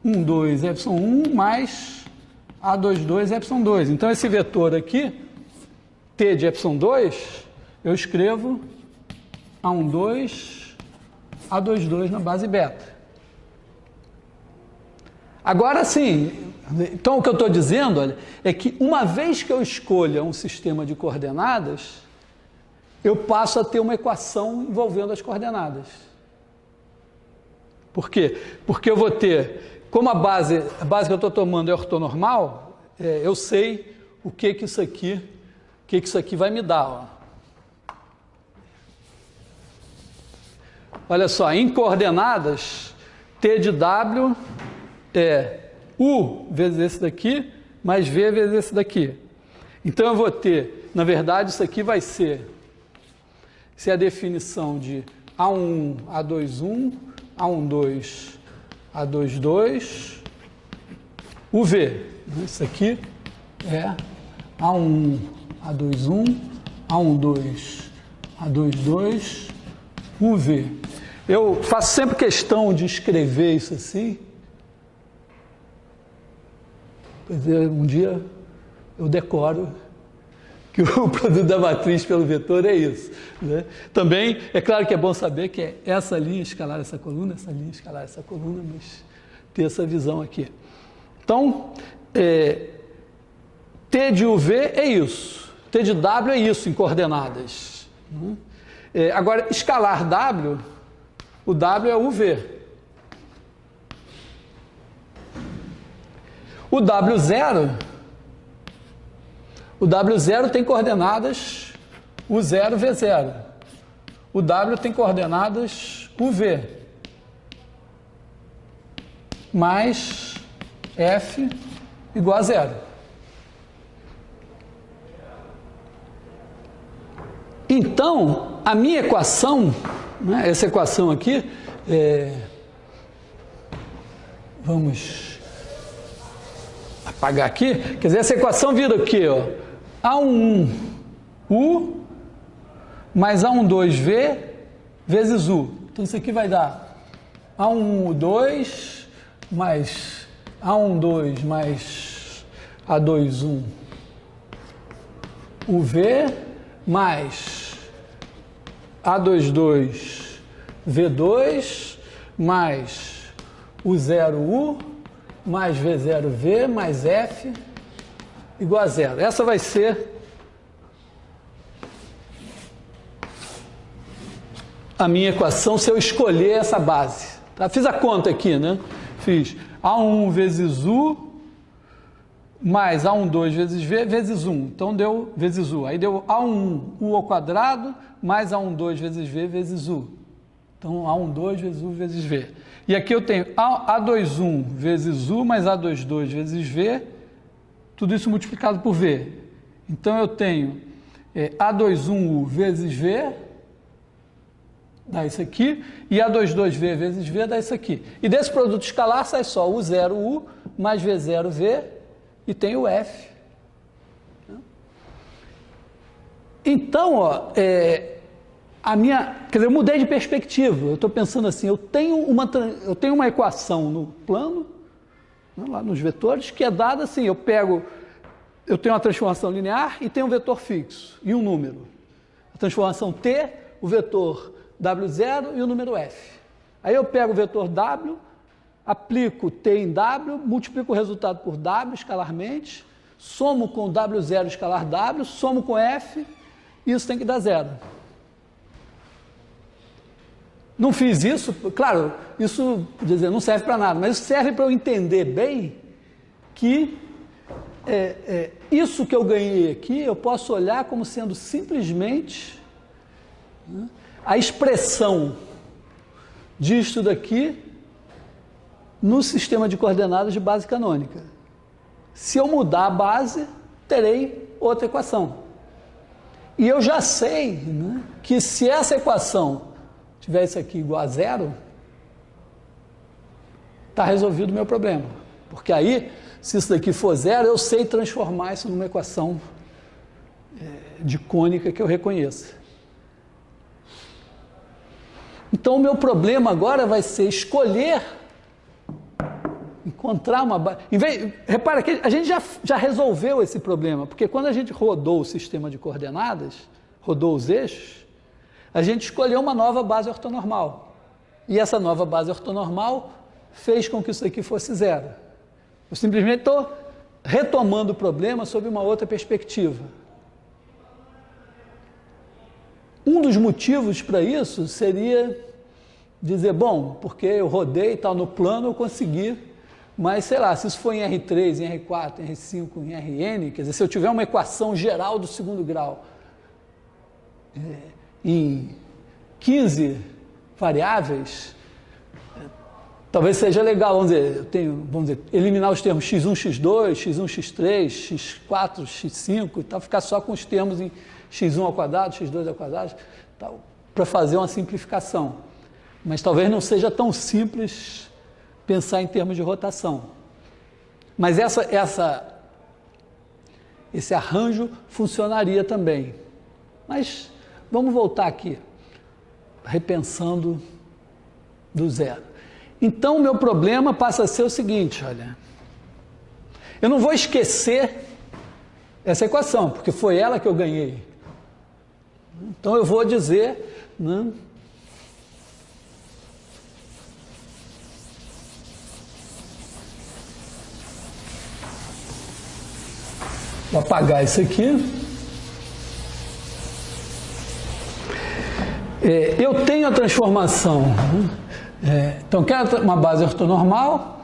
A12, Y1, mais A22, Y2. Então, esse vetor aqui, T de Y2, eu escrevo A12, A22 na base beta. Agora sim, então o que eu estou dizendo, olha, é que uma vez que eu escolha um sistema de coordenadas, eu passo a ter uma equação envolvendo as coordenadas. Por quê? Porque eu vou ter, como a base que eu estou tomando é ortonormal, eu sei o que isso aqui vai me dar. Ó. Olha só, em coordenadas, T de W é U vezes esse daqui, mais V vezes esse daqui. Então, eu vou ter, na verdade, isso aqui vai ser a definição de A1, A21, A12, A22, UV. Isso aqui é A1, A21, A12, A22, UV. Eu faço sempre questão de escrever isso assim. Um dia eu decoro que o produto da matriz pelo vetor é isso. Né? Também, é claro que é bom saber que é essa linha escalar essa coluna, essa linha escalar essa coluna, mas ter essa visão aqui. Então, T de UV é isso. T de W é isso em coordenadas. Agora, escalar W, o W é UV. O W0 tem coordenadas U0, V0. O W tem coordenadas UV. Mais F igual a 0. Então, a minha equação, né, essa equação aqui, vamos apagar aqui, quer dizer, essa equação vira o quê? Ó? A11U mais A12V vezes U. Então, isso aqui vai dar A11U2 mais A12 mais A21 UV mais A22 V2 mais U0U mais V0V mais F igual a 0. Essa vai ser a minha equação se eu escolher essa base. Tá? Fiz a conta aqui, né? Fiz A1 vezes U mais A12 vezes V vezes 1. Então deu vezes U. Aí deu A1 U ao quadrado mais A12 vezes V vezes U. Então A12 vezes U vezes V. E aqui eu tenho A21 vezes U mais A22 vezes V, tudo isso multiplicado por V. Então eu tenho A21U vezes V, dá isso aqui, e A22V vezes V dá isso aqui. E desse produto escalar sai só U0U mais V0V e tem o F. Então, ó, quer dizer, eu mudei de perspectiva. Eu estou pensando assim, eu tenho uma equação no plano, né, lá nos vetores, que é dada assim, eu tenho uma transformação linear e tenho um vetor fixo e um número. A transformação T, o vetor W0 e o número F. Aí eu pego o vetor W, aplico T em W, multiplico o resultado por W escalarmente, somo com W0 escalar W, somo com F, e isso tem que dar 0. Não fiz isso, claro, isso quer dizer, não serve para nada, mas isso serve para eu entender bem que isso que eu ganhei aqui, eu posso olhar como sendo simplesmente, né, a expressão disto daqui no sistema de coordenadas de base canônica. Se eu mudar a base, terei outra equação. E eu já sei, né, que se essa equação tiver isso aqui igual a 0, está resolvido o meu problema. Porque aí, se isso daqui for 0, eu sei transformar isso numa equação de cônica que eu reconheça. Então, o meu problema agora vai ser escolher, encontrar uma base. Repara que a gente já resolveu esse problema, porque quando a gente rodou o sistema de coordenadas, rodou os eixos, a gente escolheu uma nova base ortonormal. E essa nova base ortonormal fez com que isso aqui fosse 0. Eu simplesmente estou retomando o problema sob uma outra perspectiva. Um dos motivos para isso seria dizer, bom, porque eu rodei e tal no plano, eu consegui, mas sei lá, se isso for em R3, em R4, em R5, em Rn, quer dizer, se eu tiver uma equação geral do segundo grau em 15 variáveis, talvez seja legal, vamos dizer, eliminar os termos x1, x2, x1, x3, x4, x5 e tal, ficar só com os termos em x1 ao quadrado, x2 ao quadrado, para fazer uma simplificação. Mas talvez não seja tão simples pensar em termos de rotação. Mas esse arranjo funcionaria também. Mas vamos voltar aqui, repensando do 0. Então, o meu problema passa a ser o seguinte, olha. Eu não vou esquecer essa equação, porque foi ela que eu ganhei. Então, eu vou dizer, né, vou apagar isso aqui. eu tenho a transformação, então quero uma base ortonormal,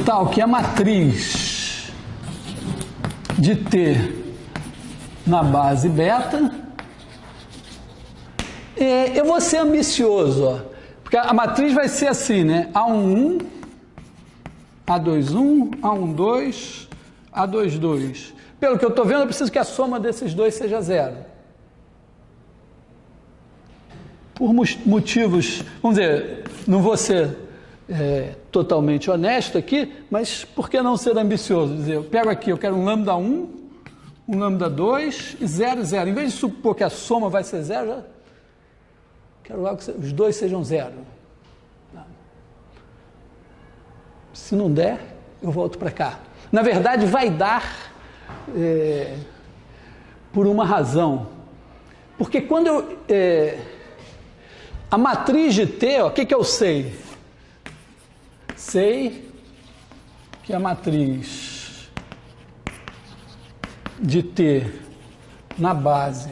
tal que a matriz de T na base beta, eu vou ser ambicioso, ó, porque a matriz vai ser assim, né? A11, A21, A12, A22. Pelo que eu estou vendo, eu preciso que a soma desses dois seja zero. Por motivos, vamos dizer, não vou ser totalmente honesto aqui, mas por que não ser ambicioso? Dizer, eu pego aqui, eu quero um lambda 1, um lambda 2 e 0, 0. Em vez de supor que a soma vai ser zero, já quero logo que os dois sejam zero. Se não der, eu volto para cá. Na verdade, vai dar por uma razão. Porque quando a matriz de T, o que eu sei? Sei que a matriz de T na base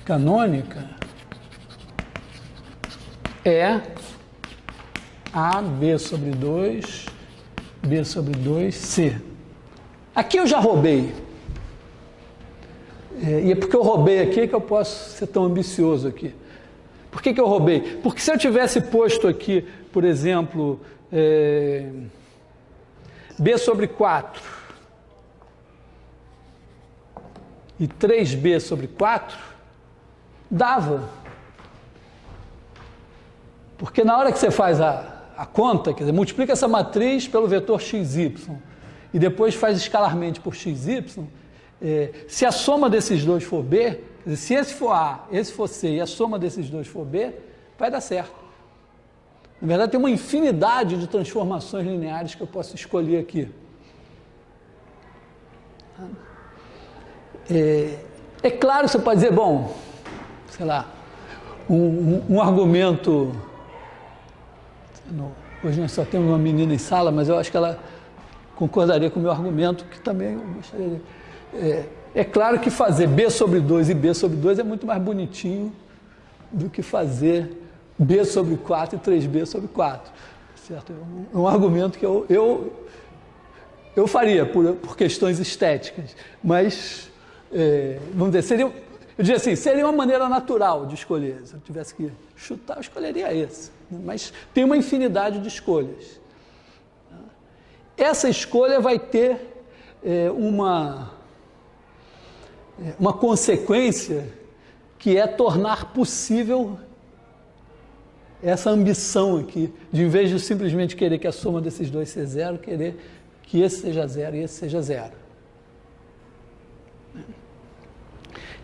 canônica é A, B sobre 2, B sobre 2, C. Aqui eu já roubei. E é porque eu roubei aqui que eu posso ser tão ambicioso aqui. Por que eu roubei? Porque se eu tivesse posto aqui, por exemplo, B sobre 4 e 3B sobre 4, dava. Porque na hora que você faz a conta, quer dizer, multiplica essa matriz pelo vetor xy e depois faz escalarmente por xy, se a soma desses dois for B, quer dizer, se esse for A, esse for C e a soma desses dois for B, vai dar certo. Na verdade, tem uma infinidade de transformações lineares que eu posso escolher aqui. É claro que você pode dizer, bom, sei lá, um argumento... Hoje nós só temos uma menina em sala, mas eu acho que ela concordaria com o meu argumento, que também eu gostaria de... É claro que fazer B sobre 2 e B sobre 2 é muito mais bonitinho do que fazer B sobre 4 e 3B sobre 4. Certo? É um argumento que eu faria por questões estéticas, mas, vamos dizer, eu diria assim, seria uma maneira natural de escolher. Se eu tivesse que chutar, eu escolheria esse. Mas tem uma infinidade de escolhas. Essa escolha vai ter uma consequência que é tornar possível essa ambição aqui, de em vez de simplesmente querer que a soma desses dois seja zero, querer que esse seja zero e esse seja zero.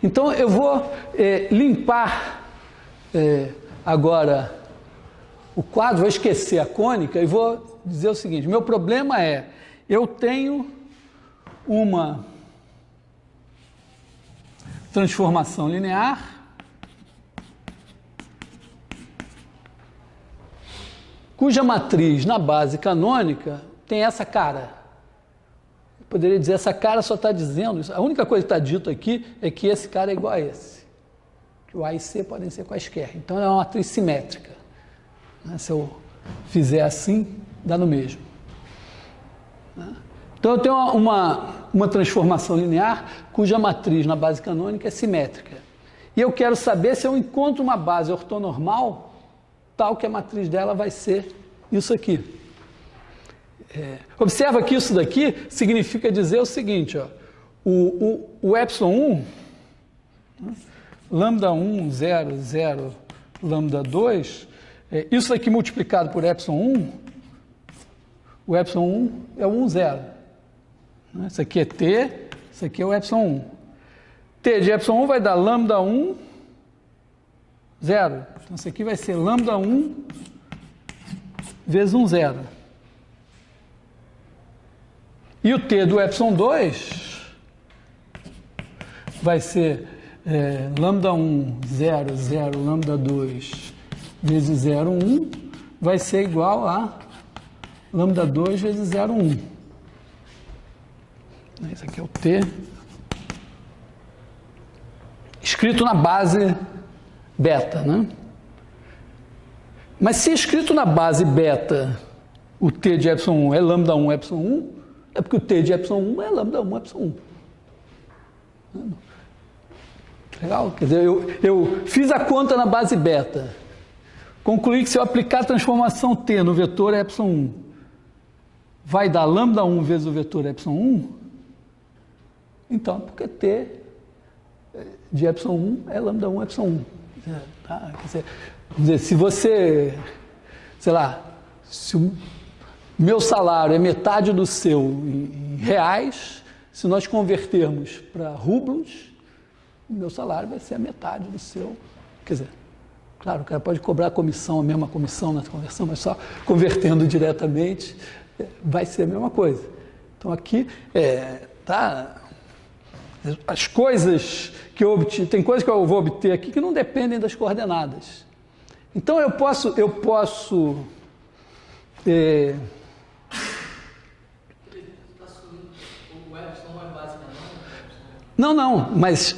Então eu vou limpar agora o quadro, vou esquecer a cônica e vou dizer o seguinte, meu problema é, eu tenho uma transformação linear cuja matriz na base canônica tem essa cara. Eu poderia dizer, essa cara só está dizendo isso. A única coisa que está dito aqui é que esse cara é igual a esse. Que o A e C podem ser quaisquer. Então, é uma matriz simétrica. Se eu fizer assim, dá no mesmo. Então, eu tenho uma transformação linear cuja matriz na base canônica é simétrica. E eu quero saber se eu encontro uma base ortonormal tal que a matriz dela vai ser isso aqui. Observa que isso daqui significa dizer o seguinte, ó, o epsilon 1, lambda 1, 0, 0, lambda 2, isso aqui multiplicado por epsilon 1, o epsilon 1 é o 1, 0. Isso aqui é T, isso aqui é o epsilon 1. T de epsilon 1 vai dar lambda 1, 0. Então, isso aqui vai ser lambda 1 vezes 1, 0. E o T do epsilon 2 vai ser lambda 1, 0, 0, lambda 2 vezes 0, 1, vai ser igual a lambda 2 vezes 0, 1. Esse aqui é o T escrito na base beta, né? Mas se escrito na base beta o t de epsilon 1 é lambda 1 epsilon 1, é porque o t de epsilon 1 é lambda 1 epsilon 1. Legal? Quer dizer, eu fiz a conta na base beta, concluí que se eu aplicar a transformação t no vetor epsilon 1, vai dar lambda 1 vezes o vetor epsilon 1, então, porque t de epsilon 1 é lambda 1 epsilon 1. Tá? Quer dizer, vamos dizer, se você, sei lá, se o meu salário é metade do seu em reais, se nós convertermos para rublos, o meu salário vai ser a metade do seu. Quer dizer, claro, o cara pode cobrar a mesma comissão na conversão, mas só convertendo diretamente vai ser a mesma coisa. Então aqui, tá, as coisas que eu obtive, tem coisas que eu vou obter aqui que não dependem das coordenadas. Então eu posso o epsilon é básica não, mas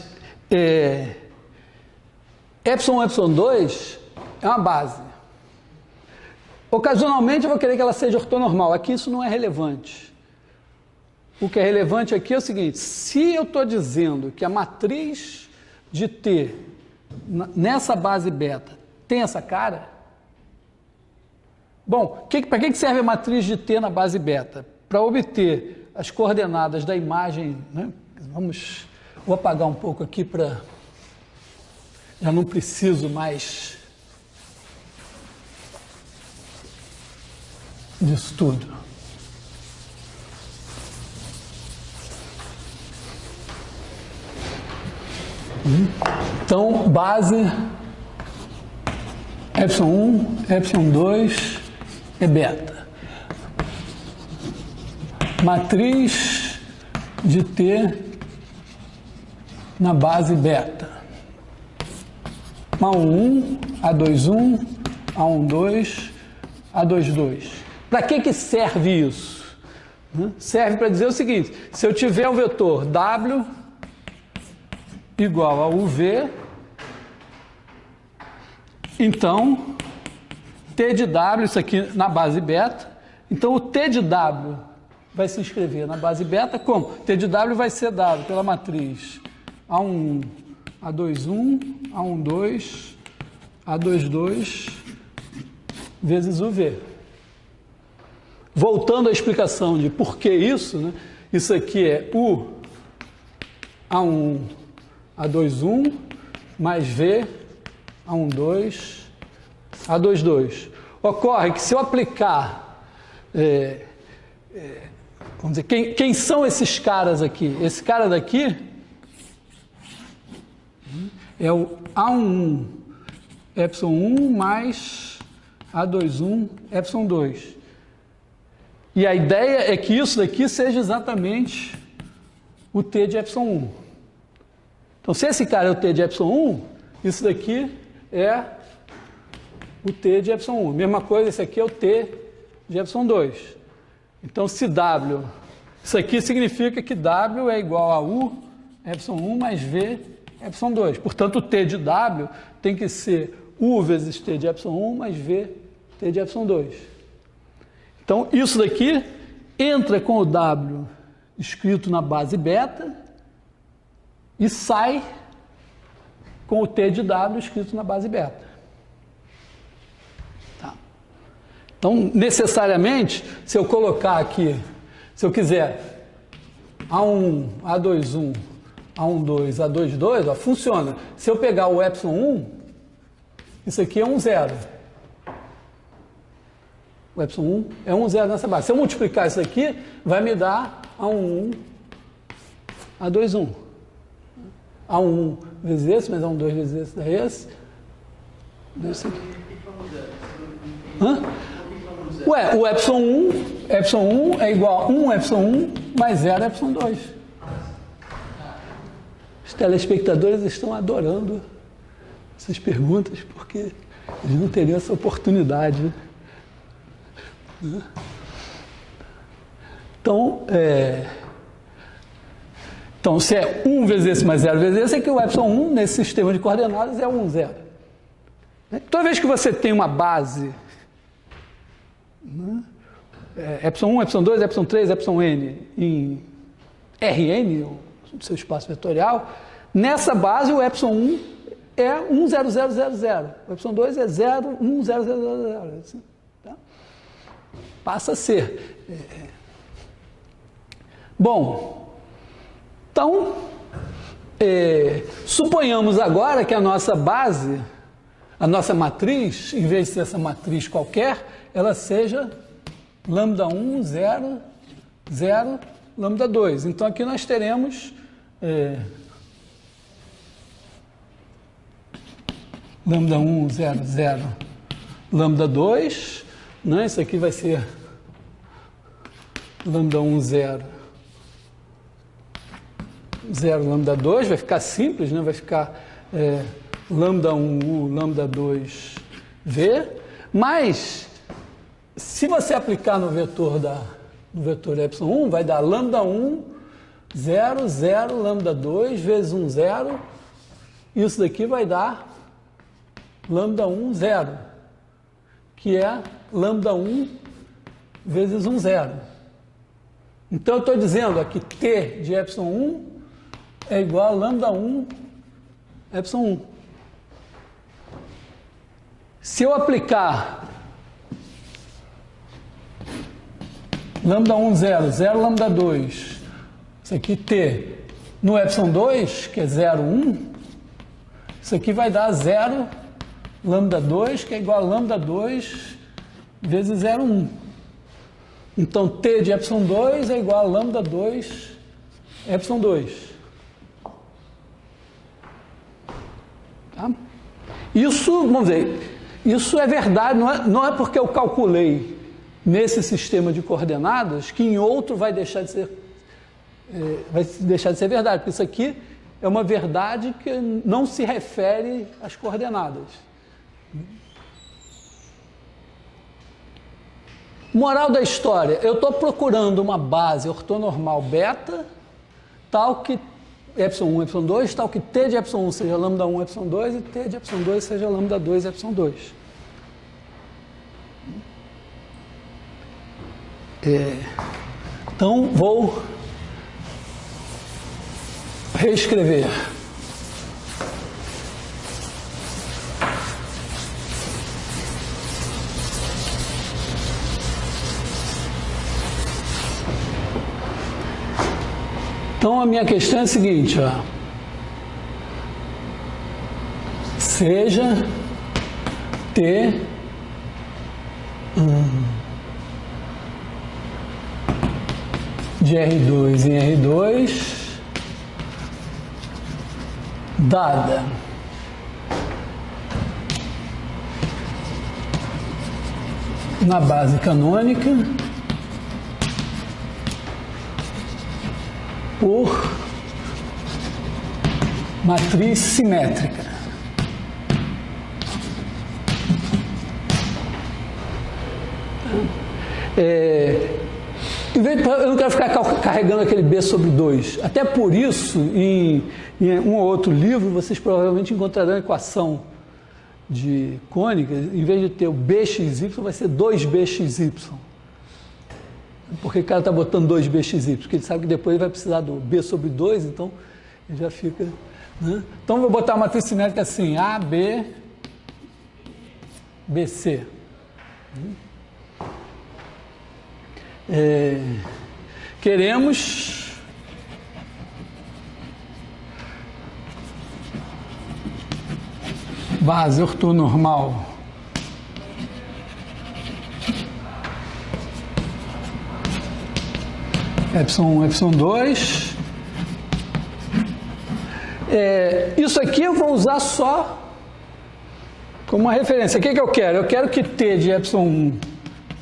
epsilon 1, epsilon 2 é uma base. Ocasionalmente eu vou querer que ela seja ortonormal. Aqui isso não é relevante. O que é relevante aqui é o seguinte: se eu estou dizendo que a matriz de T nessa base beta tem essa cara, bom, para que serve a matriz de T na base beta? Para obter as coordenadas da imagem, né? Vou apagar um pouco aqui para... Já não preciso mais disso tudo. Então, base epsilon 1, epsilon 2 é beta. Matriz de T na base beta. A11, A21, A12, A22. Para que serve isso? Serve para dizer o seguinte: se eu tiver o vetor W igual a UV, então T de W, isso aqui na base beta, então o T de W vai se escrever na base beta como? T de W vai ser dado pela matriz A11, A21, A12, A22 vezes UV. Voltando à explicação de por que isso, né? Isso aqui é U A1, A21 mais V A12, A22. Ocorre que se eu aplicar, vamos dizer, quem são esses caras aqui? Esse cara daqui é o A11 epsilon 1 mais A21 epsilon 2. E a ideia é que isso daqui seja exatamente o T de epsilon 1. Então, se esse cara é o T de epsilon 1, isso daqui é o T de epsilon 1. Mesma coisa, esse aqui é o T de epsilon 2. Então, se W... Isso aqui significa que W é igual a U epsilon 1 mais V epsilon 2. Portanto, o T de W tem que ser U vezes T de epsilon 1 mais V T de epsilon 2. Então, isso daqui entra com o W escrito na base beta e sai com o T de W escrito na base beta. Tá. Então, necessariamente, se eu colocar aqui, se eu quiser A1, A21, A12, A22, ó, funciona. Se eu pegar o epsilon 1, isso aqui é um zero. O epsilon 1 é um zero nessa base. Se eu multiplicar isso aqui, vai me dar A11, A21. A1 vezes esse, mas A12 vezes esse dá esse. Esse aqui. Hã? Ué, o epsilon 1 é igual a 1 epsilon 1 mais 0 epsilon 2. Os telespectadores estão adorando essas perguntas, porque eles não teriam essa oportunidade. Então, Então, se é 1 vezes esse mais 0 vezes esse, é que o ε1 nesse sistema de coordenadas é 1, 0. Toda vez que você tem uma base, né, ε1, ε2, ε3, εn em Rn, o seu espaço vetorial, nessa base o ε1 é 1, 0, 0, 0, 0. O ε2 é 0, 1, 0, 0, 0, 0. Assim, tá? Passa a ser. Bom, então, suponhamos agora que a nossa base, a nossa matriz, em vez de ser essa matriz qualquer, ela seja λ1, 0, 0, λ2. Então, aqui nós teremos λ1, 0, 0, λ2, né? Isso aqui vai ser λ1, 0, 0, λ2, vai ficar simples, né? Vai ficar λ1U, λ2V, mas se você aplicar no vetor ε1, vai dar λ1, 0, 0, λ2 vezes 1, 0, isso daqui vai dar λ1, 0, que é λ1 vezes 1, 0. Então, eu estou dizendo aqui T de ε1 é igual a λ1 ε1. Se eu aplicar λ1, 0, 0, λ2, isso aqui T, no ε2, que é 0, 1, isso aqui vai dar 0, λ2, que é igual a λ2 vezes 0, 1. Então, T de ε2 é igual a λ2 ε2. Tá? Isso, vamos dizer, isso é verdade, não é porque eu calculei nesse sistema de coordenadas que em outro vai deixar de ser verdade, porque isso aqui é uma verdade que não se refere às coordenadas. Moral da história, eu estou procurando uma base ortonormal beta, tal que ε1, ε2, tal que T de ε1 seja λ1, ε2 e T de ε2 seja λ2, ε2. Então, vou reescrever. Então, a minha questão é a seguinte, ó. Seja T de R2 em R2 dada na base canônica por matriz simétrica. Eu não quero ficar carregando aquele B sobre 2. Até por isso, em um ou outro livro, vocês provavelmente encontrarão a equação de cônica, em vez de ter o BXY, vai ser 2BXY. Porque o cara está botando 2BXY, porque ele sabe que depois ele vai precisar do B sobre 2, então ele já fica... Né? Então, eu vou botar a matriz simétrica assim, A, B, BC. Queremos base ortonormal ε1, ε2. Isso aqui eu vou usar só como uma referência. O que eu quero? Eu quero que T de ε1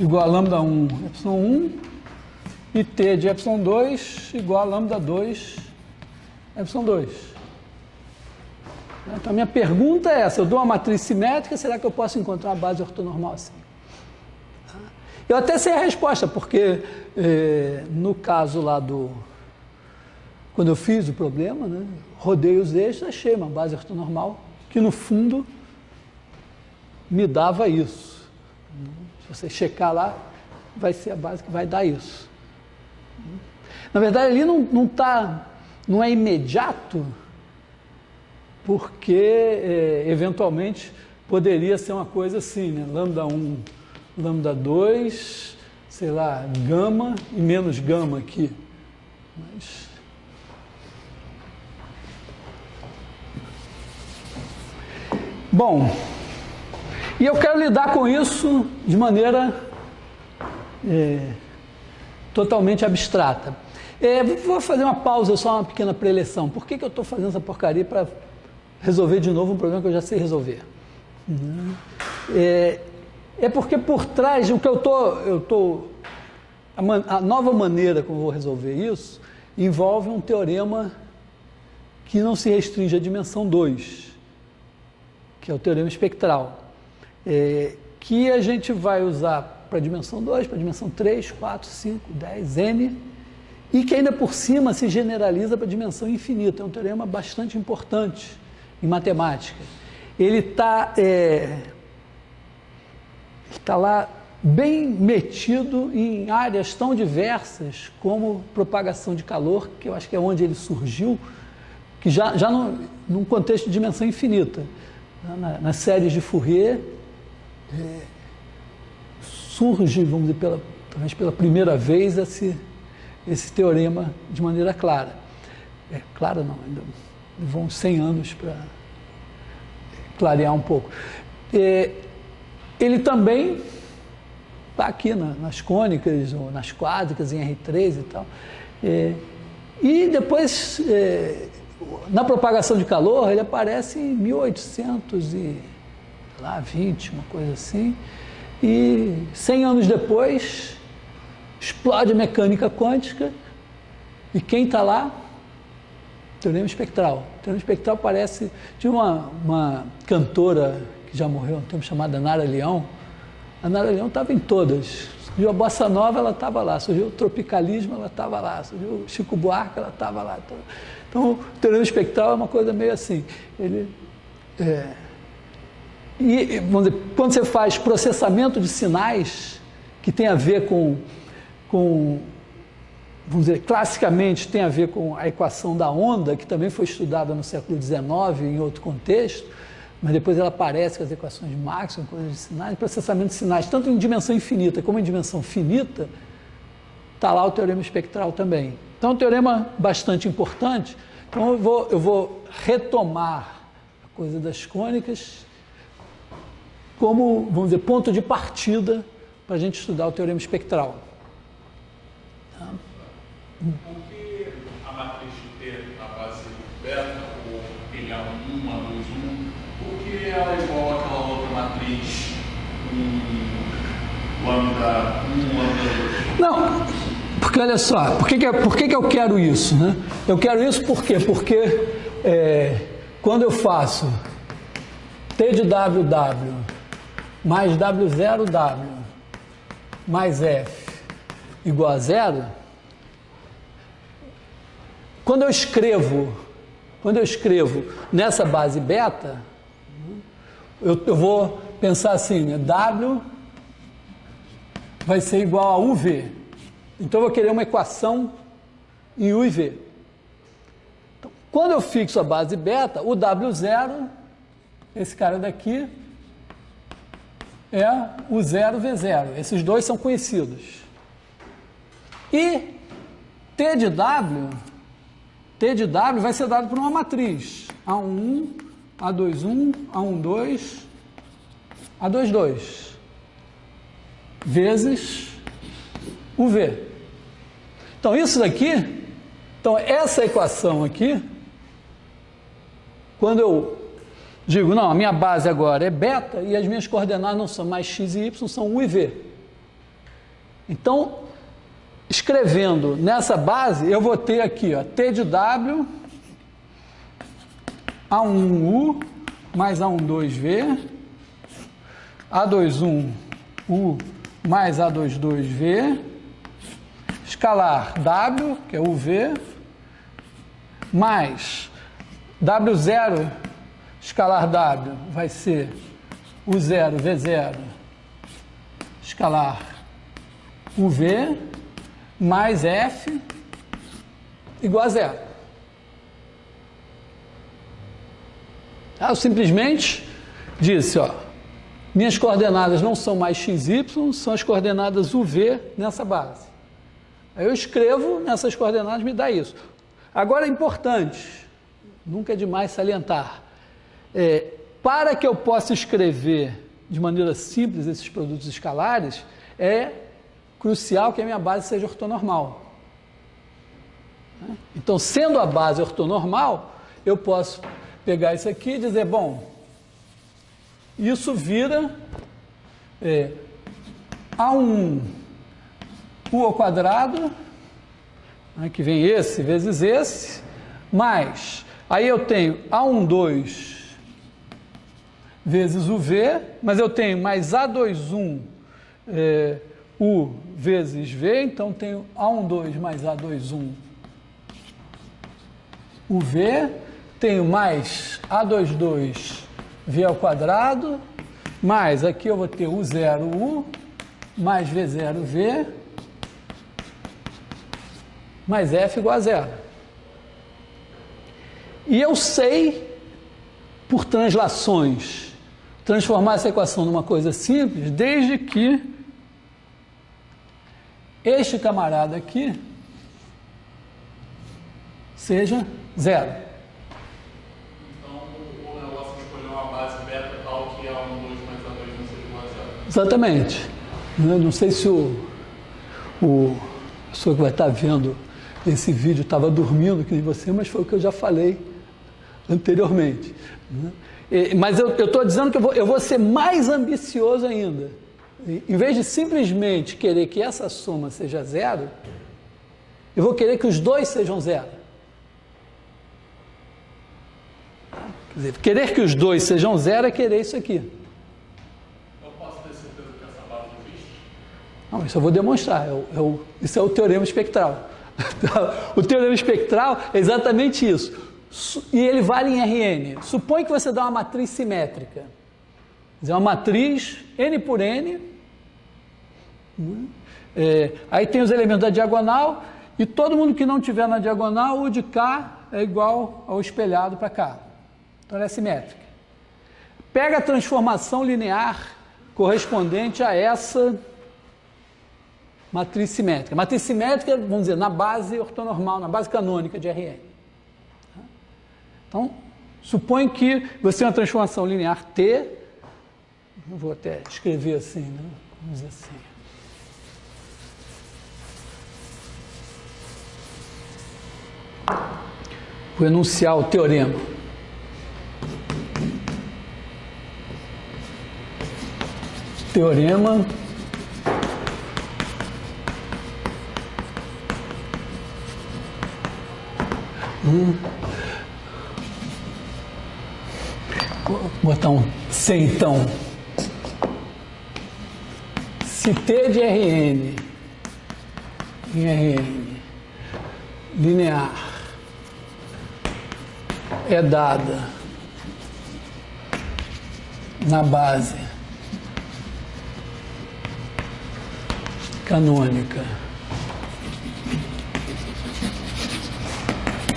igual a λ1, ε1 e T de ε2 igual a λ2, ε2. Então, a minha pergunta é essa: eu dou uma matriz simétrica, será que eu posso encontrar uma base ortonormal assim? Eu até sei a resposta, porque no caso lá do quando eu fiz o problema, né, rodei os eixos, achei uma base ortonormal que no fundo me dava isso. Se você checar lá, vai ser a base que vai dar isso. Na verdade, ali não é imediato, porque eventualmente poderia ser uma coisa assim, né? Lambda 1, lambda 2, sei lá, gama e menos gama aqui. Mas... Bom, e eu quero lidar com isso de maneira totalmente abstrata. Vou fazer uma pausa, só uma pequena preleção. Por que eu estou fazendo essa porcaria para resolver de novo um problema que eu já sei resolver? Porque por trás, o que a nova maneira como eu vou resolver isso envolve um teorema que não se restringe à dimensão 2, que é o teorema espectral, que a gente vai usar para a dimensão 2, para a dimensão 3, 4, 5, 10, n, e que ainda por cima se generaliza para a dimensão infinita. É um teorema bastante importante em matemática. Ele está lá bem metido em áreas tão diversas como propagação de calor, que eu acho que é onde ele surgiu, que já num contexto de dimensão infinita. Nas séries de Fourier, surge, vamos dizer, talvez pela primeira vez, esse teorema de maneira clara. Clara não, ainda vão 100 anos para clarear um pouco. Ele também está aqui nas cônicas, ou nas quádricas, em R3 e tal. E depois, na propagação de calor, ele aparece em 1820, uma coisa assim. E 100 anos depois, explode a mecânica quântica, e quem está lá? Teorema espectral. O teorema espectral parece... Tinha uma cantora que já morreu há um tempo, chamada Nara Leão. A Nara Leão estava em todas. Surgiu a Bossa Nova, ela estava lá. Surgiu o Tropicalismo, ela estava lá. Surgiu o Chico Buarque, ela estava lá. Então, o teorema espectral é uma coisa meio assim. E, vamos dizer, quando você faz processamento de sinais, que tem a ver com, vamos dizer, classicamente tem a ver com a equação da onda, que também foi estudada no século XIX em outro contexto, mas depois ela aparece com as equações de Maxwell, coisas de sinais, processamento de sinais, tanto em dimensão infinita como em dimensão finita, está lá o teorema espectral também. Então, é um teorema bastante importante. Então, eu vou retomar a coisa das cônicas como, vamos dizer, ponto de partida para a gente estudar o teorema espectral. Por que a matriz de T na base beta, ou pilhar 1, 2, 1, por que ela é igual àquela outra matriz lambda 1, lambda 2? Não, porque olha só, por que eu quero isso, né? Eu quero isso por quê? Porque quando eu faço T de WW mais W0W mais F igual a 0, quando eu escrevo nessa base beta, eu vou pensar assim, né? W vai ser igual a UV. Então eu vou querer uma equação em U e V. Então, quando eu fixo a base beta, o W0, esse cara daqui, é o 0V0. Esses dois são conhecidos. E T de W vai ser dado por uma matriz. A1, A21, A12, A22. Vezes UV. Então, isso daqui, essa equação aqui, quando eu digo, não, a minha base agora é beta e as minhas coordenadas não são mais x e y, são u e v. Então, escrevendo nessa base, eu vou ter aqui, ó, T de W, A1U mais A12V, A21U mais A22V, escalar W, que é UV, mais W0 escalar W vai ser U0 V0 escalar UV mais F igual a zero. Eu simplesmente disse, ó, minhas coordenadas não são mais x, y, são as coordenadas UV nessa base. Aí eu escrevo nessas coordenadas, me dá isso. Agora é importante, nunca é demais salientar, para que eu possa escrever de maneira simples esses produtos escalares, é crucial que a minha base seja ortonormal. Então, sendo a base ortonormal, eu posso pegar isso aqui e dizer, bom, isso vira A1 U ao quadrado, que vem esse vezes esse, mais, aí eu tenho A12 vezes UV, mas eu tenho mais A21 U vezes V, então tenho A12 mais A21 UV, tenho mais A22 V ao quadrado, mais aqui eu vou ter U0U, mais V0V, mais F igual a zero. E eu sei, por translações, transformar essa equação numa coisa simples, desde que este camarada aqui seja zero. Então, o negócio de escolher uma base beta tal que A12 mais A2 não seja igual a zero. Exatamente. Eu não sei se a pessoa que vai estar vendo esse vídeo estava dormindo que nem você, mas foi o que eu já falei anteriormente. Mas eu estou dizendo que eu vou ser mais ambicioso ainda. Em vez de simplesmente querer que essa soma seja zero, eu vou querer que os dois sejam zero. Quer dizer, querer que os dois sejam zero é querer isso aqui. Eu posso ter certeza que essa base existe? Não, isso eu vou demonstrar. Isso é o teorema espectral. O teorema espectral é exatamente isso. E ele vale em Rn. Supõe que você dá uma matriz simétrica. Quer dizer, uma matriz N por N. Aí tem os elementos da diagonal. E todo mundo que não tiver na diagonal, o de cá é igual ao espelhado para cá. Então ela é simétrica. Pega a transformação linear correspondente a essa matriz simétrica. Matriz simétrica, vamos dizer, na base ortonormal, na base canônica de Rn. Então, supõe que você tem uma transformação linear T, vou até escrever assim, né? Vamos dizer assim. Vou enunciar o teorema. Teorema Vou botar um C então. Se T de Rn em Rn linear é dada na base canônica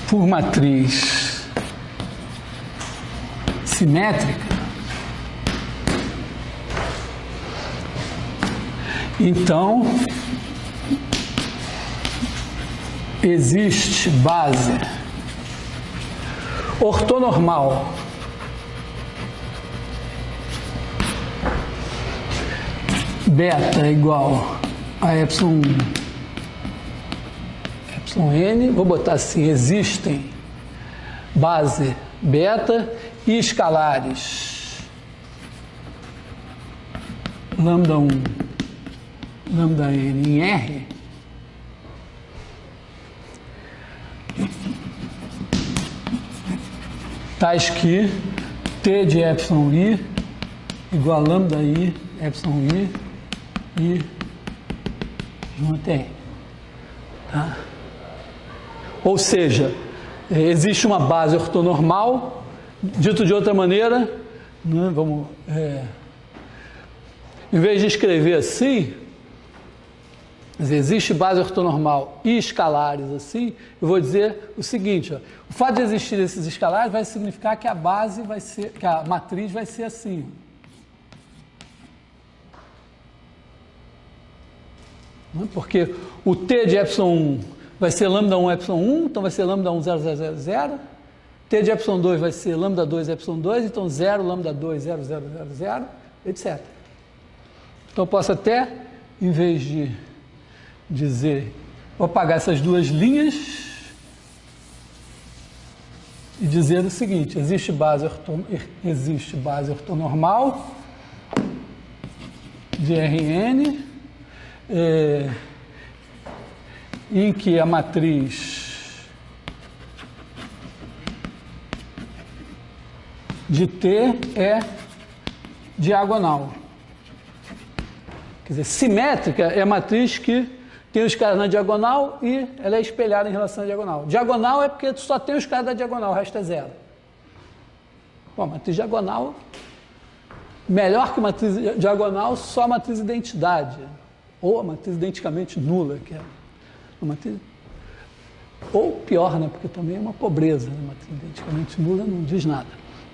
por matriz simétrica, então existe base ortonormal beta igual a epsilon n, vou botar assim, existem base beta e escalares lambda 1, lambda n em R tais que T de epsilon I igual a lambda I epsilon I junto a N. Tá? Ou seja, existe uma base ortonormal, dito de outra maneira, né, em vez de escrever assim, existe base ortonormal e escalares assim, eu vou dizer o seguinte, ó, o fato de existir esses escalares vai significar que a base vai ser, que a matriz vai ser assim. Porque o T de ε1 vai ser lambda 1 ε1, então vai ser lambda 1 0, 0, 0, 0. T de ε2 vai ser lambda 2 ε2, então 0, lambda 2, 0, 0, 0, 0, etc. Então eu posso até, em vez de dizer, vou apagar essas duas linhas e dizer o seguinte, existe base ortonormal de Rn, em que a matriz de T é diagonal. Quer dizer, simétrica é a matriz que tem os caras na diagonal e ela é espelhada em relação à diagonal. Diagonal é porque só tem os caras da diagonal, o resto é zero. Bom, matriz diagonal, melhor que matriz diagonal, só a matriz identidade. Ou a matriz identicamente nula, que é uma matriz... Ou pior, né? Porque também é uma pobreza, né? Matriz identicamente nula não diz nada.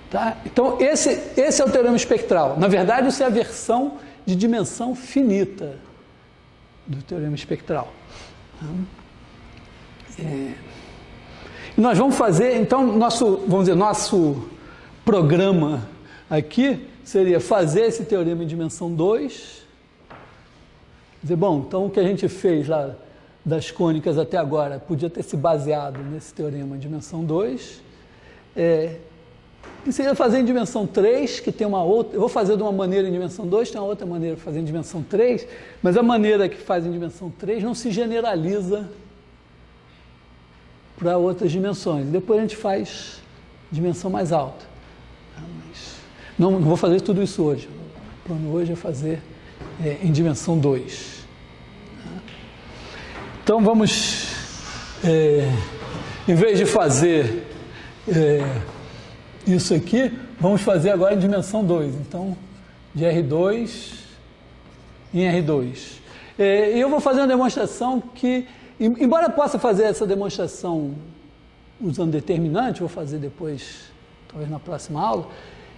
Tá? Então, esse é o teorema espectral. Na verdade, isso é a versão de dimensão finita do teorema espectral. E nós vamos fazer, então, nosso programa aqui seria fazer esse teorema em dimensão 2. Dizer, bom, então o que a gente fez lá das cônicas até agora podia ter se baseado nesse teorema em dimensão 2. E seria fazer em dimensão 3, que tem uma outra... Eu vou fazer de uma maneira em dimensão 2, tem uma outra maneira de fazer em dimensão 3, mas a maneira que faz em dimensão 3 não se generaliza para outras dimensões. Depois a gente faz dimensão mais alta. Mas não vou fazer tudo isso hoje. O plano hoje é fazer em dimensão 2. Então vamos, em vez de fazer isso aqui, vamos fazer agora em dimensão 2. Então, de R2 em R2. E eu vou fazer uma demonstração que, embora eu possa fazer essa demonstração usando determinante, vou fazer depois, talvez na próxima aula,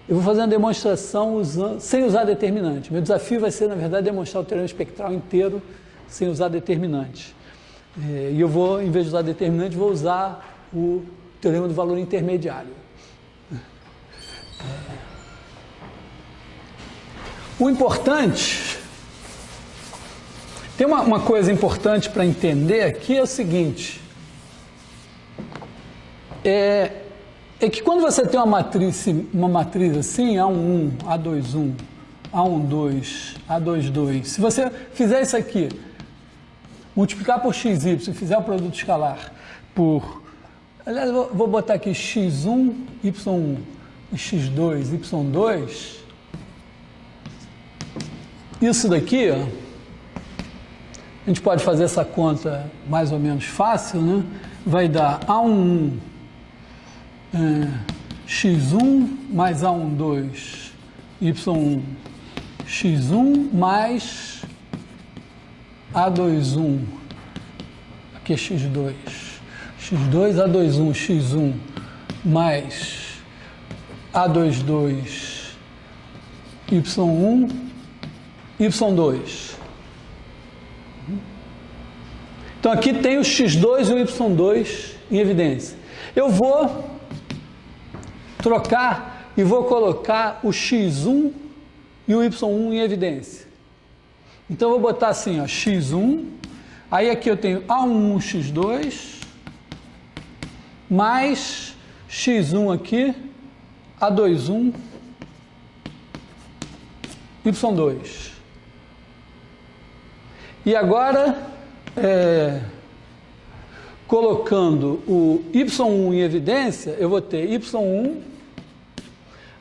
eu vou fazer uma demonstração sem usar determinante. Meu desafio vai ser, na verdade, demonstrar o teorema espectral inteiro sem usar determinante. E eu vou, em vez de usar determinante, vou usar o teorema do valor intermediário. O importante, tem uma coisa importante para entender aqui, é o seguinte, é que quando você tem uma matriz assim, A11, A21, A12, A22, se você fizer isso aqui, multiplicar por xy, fizer o produto escalar por, aliás, vou botar aqui x1, y1 e x2, y2, isso daqui, ó, a gente pode fazer essa conta mais ou menos fácil, né? Vai dar A11 x1 mais A12 y1 x1 mais A21, aqui é x2, x2 A21 x1 mais A22 y1 y2. Então aqui tem o x2 e o y2 em evidência. Eu vou trocar e vou colocar o x1 e o y1 em evidência. Então eu vou botar assim, ó, x1, aí aqui eu tenho A11 x2 mais x1 aqui, A21 y2. E agora, colocando o y1 em evidência, eu vou ter y1,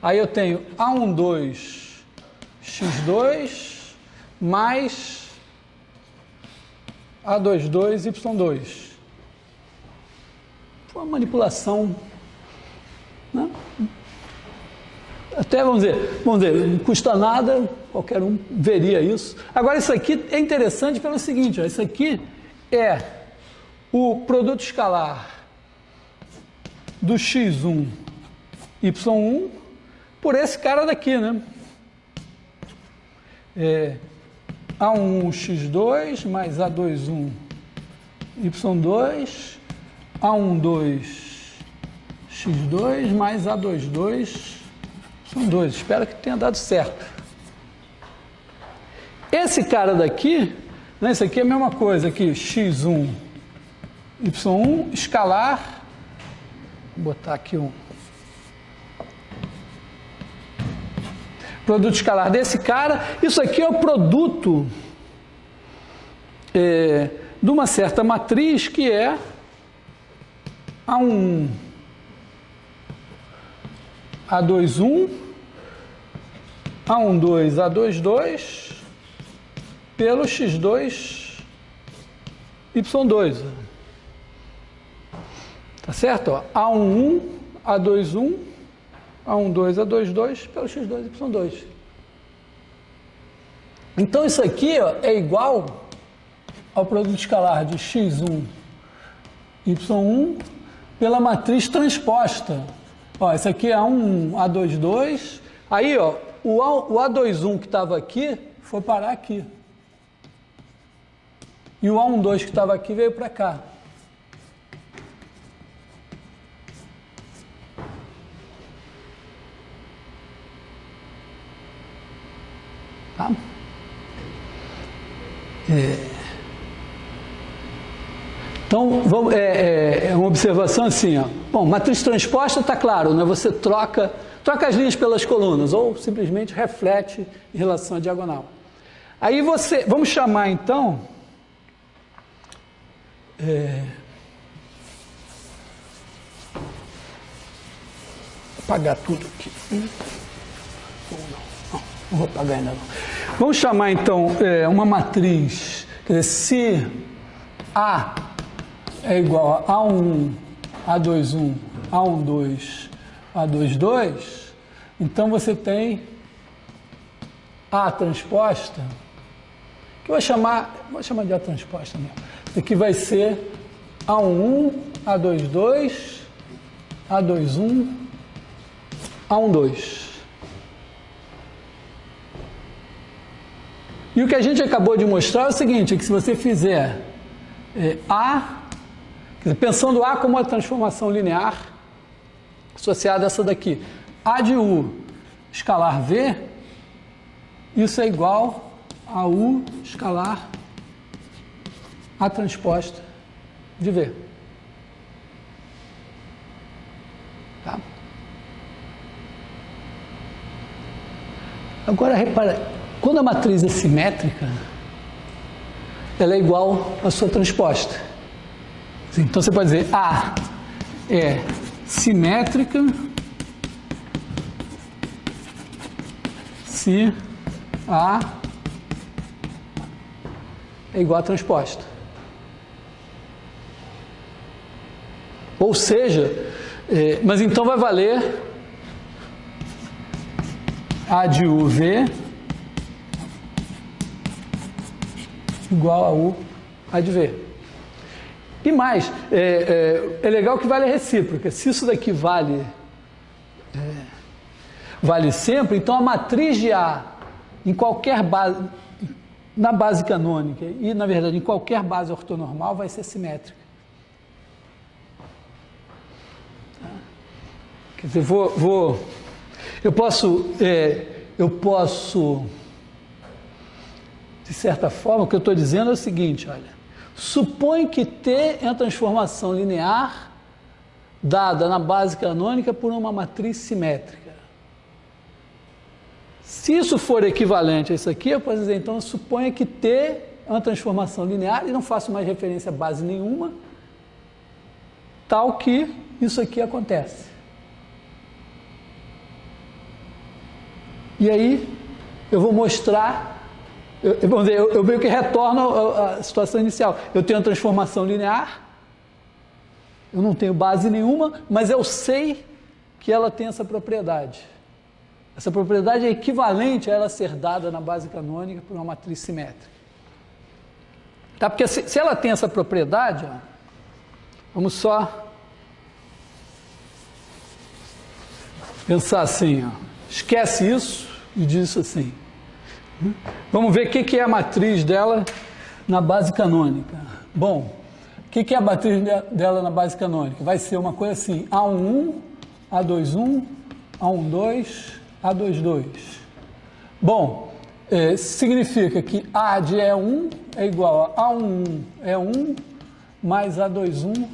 aí eu tenho A12 x2 mais A22 y2. manipulação, né? Até, vamos dizer, não custa nada, qualquer um veria isso. Agora, isso aqui é interessante pelo seguinte, ó, isso aqui é o produto escalar do x1, y1, por esse cara daqui, né? A1, x2, mais A21, y2, A12, x2, mais A22, são dois, espero que tenha dado certo. Esse cara daqui, né, isso aqui é a mesma coisa aqui, x1, y1, escalar, vou botar aqui um produto escalar desse cara, isso aqui é o produto de uma certa matriz que é A11, A21, A12, A22, pelo x2, y2. Tá certo? Ó, A11, A21, A12, A22, pelo x2, y2. Então, isso aqui, ó, é igual ao produto escalar de x1, y1, pela matriz transposta. Ó, esse aqui é A1, A22. Aí, ó, o A21 que estava aqui foi parar aqui. E o A12 que estava aqui veio para cá. Tá? Então, vamos, é uma observação assim, ó. Bom, matriz transposta está claro, né? Você troca as linhas pelas colunas, ou simplesmente reflete em relação à diagonal. Aí vamos chamar então, apagar tudo aqui. Não vou apagar ainda não. Vamos chamar então uma matriz, quer dizer, se A é igual a A1, A21, A12, A22, então você tem A transposta, que eu vou chamar de A transposta mesmo. Isso aqui vai ser A11, A22, A21, A12. E o que a gente acabou de mostrar é o seguinte, que se você fizer A, pensando A como uma transformação linear, associada a essa daqui, A de U escalar V, isso é igual a U escalar A transposta de V. Tá? Agora, repara, quando a matriz é simétrica, ela é igual à sua transposta. Então, você pode dizer A é simétrica se A é igual à transposta. Ou seja, mas então vai valer A de UV igual a U A de V. E mais, é legal que vale a recíproca. Se isso daqui vale sempre, então a matriz de A em qualquer base, na base canônica e, na verdade, em qualquer base ortonormal vai ser simétrica. Quer dizer, eu posso, de certa forma, o que eu estou dizendo é o seguinte, olha, supõe que T é a transformação linear dada na base canônica por uma matriz simétrica. Se isso for equivalente a isso aqui, eu posso dizer, então, suponha que T é uma transformação linear e não faço mais referência a base nenhuma, tal que isso aqui acontece. E aí, eu vou mostrar, eu meio que retorno à situação inicial. Eu tenho a transformação linear, Eu não tenho base nenhuma, mas eu sei que ela tem essa propriedade. Essa propriedade é equivalente a ela ser dada na base canônica por uma matriz simétrica. Tá? Porque se ela tem essa propriedade, ó, vamos só pensar assim, ó, esquece isso e diz isso assim. Vamos ver o que é a matriz dela na base canônica. Bom, o que é a matriz dela na base canônica? Vai ser uma coisa assim, A11, A21, A12, A22. Bom, significa que A de E1 é igual a A11 é 1, mais A21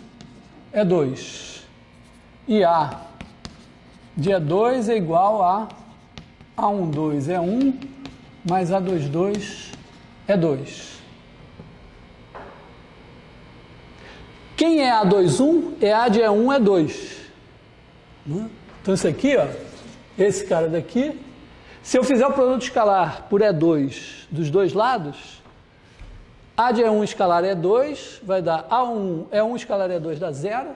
é 2. E A de E2 é igual a A12 é 1, mais A22 é 2. Quem é A21? É A de E1 é 2. Então isso aqui, ó, esse cara daqui, se eu fizer o produto escalar por E2 dos dois lados, A de E1 escalar E2 vai dar A1, E1 escalar E2 dá 0,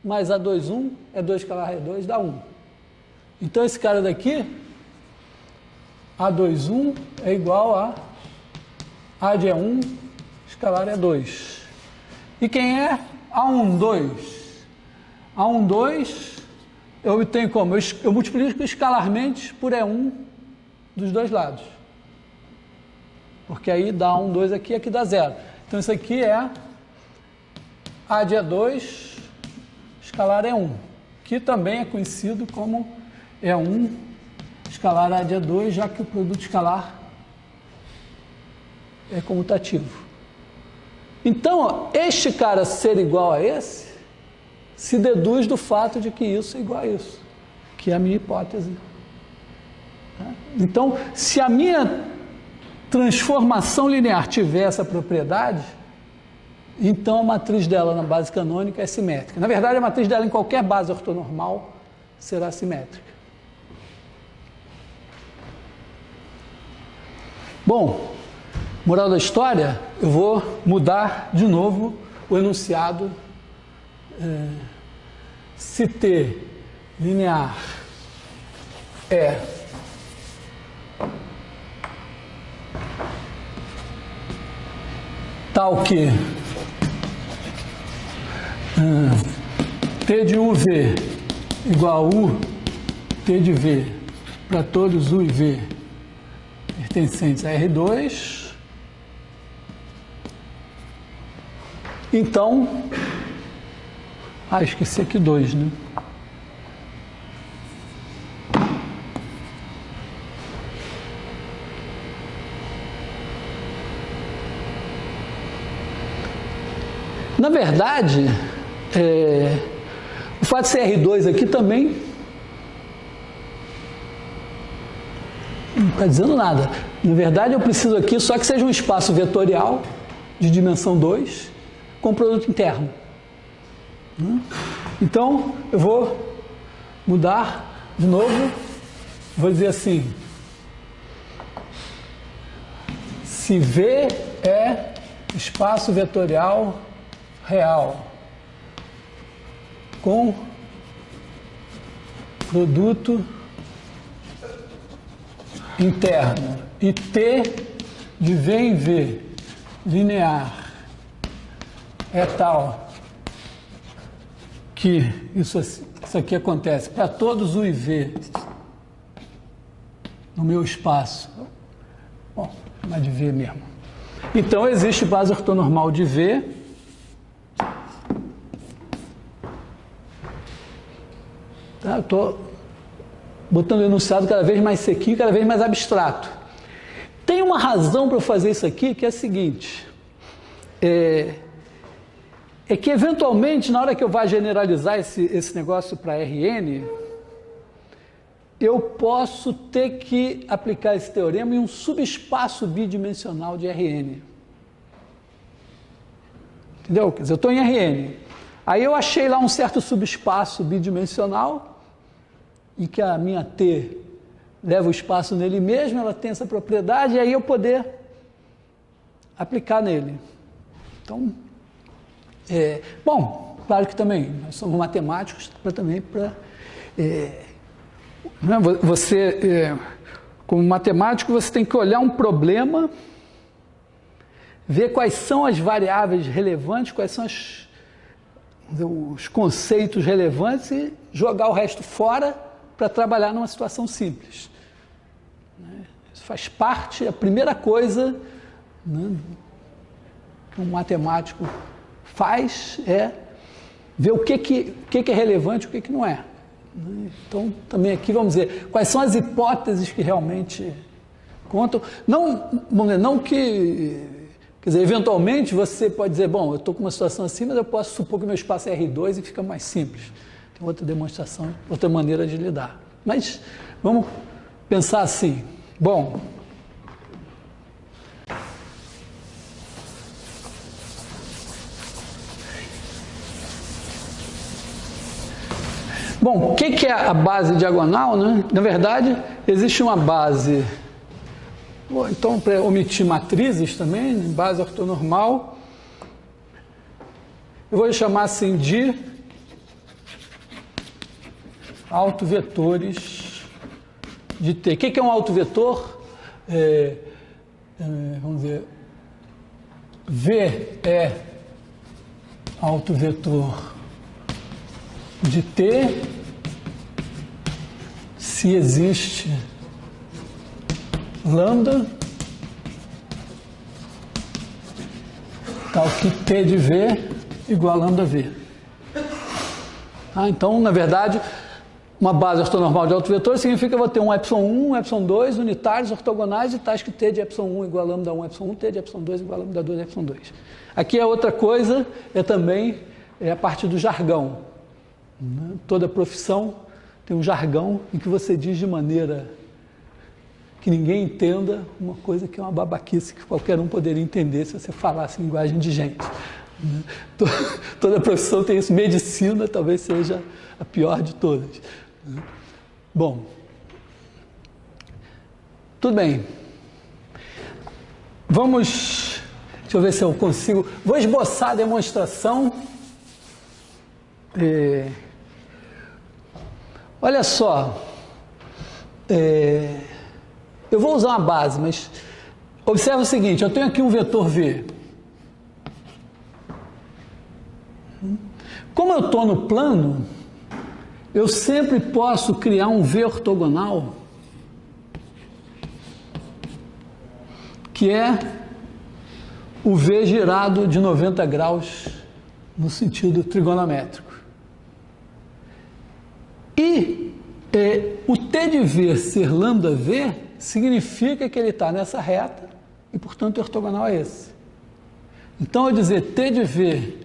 mais A21, E2 escalar E2 dá 1. Então esse cara daqui, A21 é igual a A de E1 escalar E2. E quem é A12? A12 eu obtenho como? Eu multiplico escalarmente por E1 dos dois lados. Porque aí dá A12 aqui, aqui dá 0. Então isso aqui é A de E2 escalar E1, que também é conhecido como E1 escalar A de E2, já que o produto escalar é comutativo. Então, ó, este cara ser igual a esse, se deduz do fato de que isso é igual a isso, que é a minha hipótese. Então, se a minha transformação linear tiver essa propriedade, então a matriz dela na base canônica é simétrica. Na verdade, a matriz dela em qualquer base ortonormal será simétrica. Bom, moral da história, eu vou mudar de novo o enunciado. Se T linear é tal que T de UV igual a U T de V para todos U e V pertencentes a R2, então, esqueci aqui 2, né? Na verdade, o fato de ser R2 aqui também não está dizendo nada. Na verdade, eu preciso aqui só que seja um espaço vetorial de dimensão 2 com produto interno. Então, eu vou mudar de novo, vou dizer assim, se V é espaço vetorial real com produto interno e T de V em V linear é tal que isso aqui acontece para todos U e V no meu espaço, bom, mas de V mesmo. Então existe base ortonormal de V tá? Eu estou botando o enunciado cada vez mais sequinho, cada vez mais abstrato. Tem uma razão para eu fazer isso aqui, que é a seguinte, é que eventualmente, na hora que eu vá generalizar esse negócio para Rn, eu posso ter que aplicar esse teorema em um subespaço bidimensional de Rn. Entendeu? Quer dizer, eu estou em Rn. Aí eu achei lá um certo subespaço bidimensional, em que a minha T leva o espaço nele mesmo, ela tem essa propriedade, e aí eu poder aplicar nele. Então, Bom, claro que também, nós somos matemáticos, como matemático, você tem que olhar um problema, ver quais são as variáveis relevantes, quais são os conceitos relevantes e jogar o resto fora para trabalhar numa situação simples. Isso faz parte, a primeira coisa, né, que um matemático faz é ver o que é relevante e o que não é. Então, também aqui vamos dizer quais são as hipóteses que realmente contam. Não que, quer dizer, eventualmente você pode dizer, bom, eu estou com uma situação assim, mas eu posso supor que meu espaço é R2 e fica mais simples. Tem outra demonstração, outra maneira de lidar. Mas vamos pensar assim. Bom, o que é a base diagonal, né? Na verdade, existe uma base, então para omitir matrizes também, base ortonormal, eu vou chamar assim de autovetores de T. O que é um autovetor? Vamos ver, V é autovetor de T se existe lambda tal que T de V igual a lambda V. Então, na verdade, uma base ortonormal de autovetor significa que eu vou ter um ε1, ε2 unitários ortogonais e tais que T de ε1 igual a lambda 1, ε1, T de ε2 igual a lambda 2, ε2. Aqui é outra coisa, também a parte do jargão. Toda profissão tem um jargão em que você diz de maneira que ninguém entenda uma coisa que é uma babaquice que qualquer um poderia entender se você falasse linguagem de gente. Toda profissão tem isso. Medicina talvez seja a pior de todas. Bom, tudo bem. Deixa eu ver se eu consigo. Vou esboçar a demonstração. Olha só, eu vou usar uma base, mas observa o seguinte, eu tenho aqui um vetor V. Como eu estou no plano, eu sempre posso criar um V ortogonal, que é o V girado de 90 graus no sentido trigonométrico. E o T de V ser lambda V significa que ele está nessa reta e, portanto, o ortogonal é esse. Então, eu dizer T de V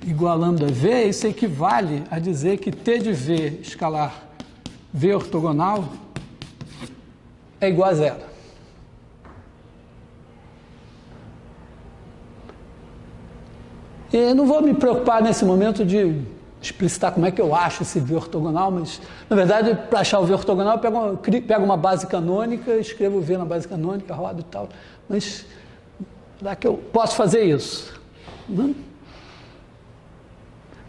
igual a lambda V, isso equivale a dizer que T de V escalar V ortogonal é igual a zero. E não vou me preocupar nesse momento de explicitar como é que eu acho esse V ortogonal, mas, na verdade, para achar o V ortogonal, eu pego uma base canônica, escrevo o V na base canônica, rodo e tal, mas dá que eu posso fazer isso.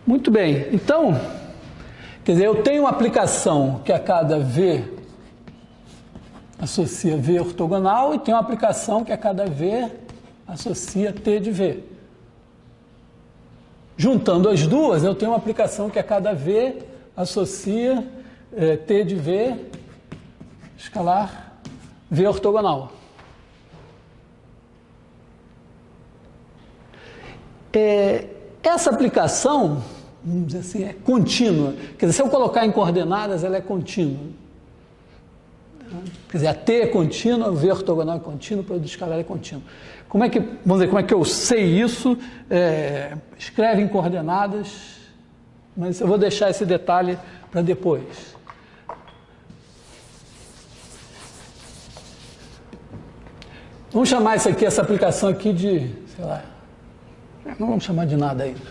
Muito bem, então, quer dizer, eu tenho uma aplicação que a cada V associa V ortogonal e tenho uma aplicação que a cada V associa T de V. Juntando as duas, eu tenho uma aplicação que a cada V associa T de V escalar V ortogonal. Essa aplicação, vamos dizer assim, é contínua. Quer dizer, se eu colocar em coordenadas, ela é contínua. Quer dizer, a T é contínua, o V ortogonal é contínuo, o produto escalar é contínuo. Vamos dizer, como é que eu sei isso? Escreve em coordenadas, mas eu vou deixar esse detalhe para depois. Vamos chamar isso aqui, essa aplicação aqui de, sei lá, não vamos chamar de nada ainda.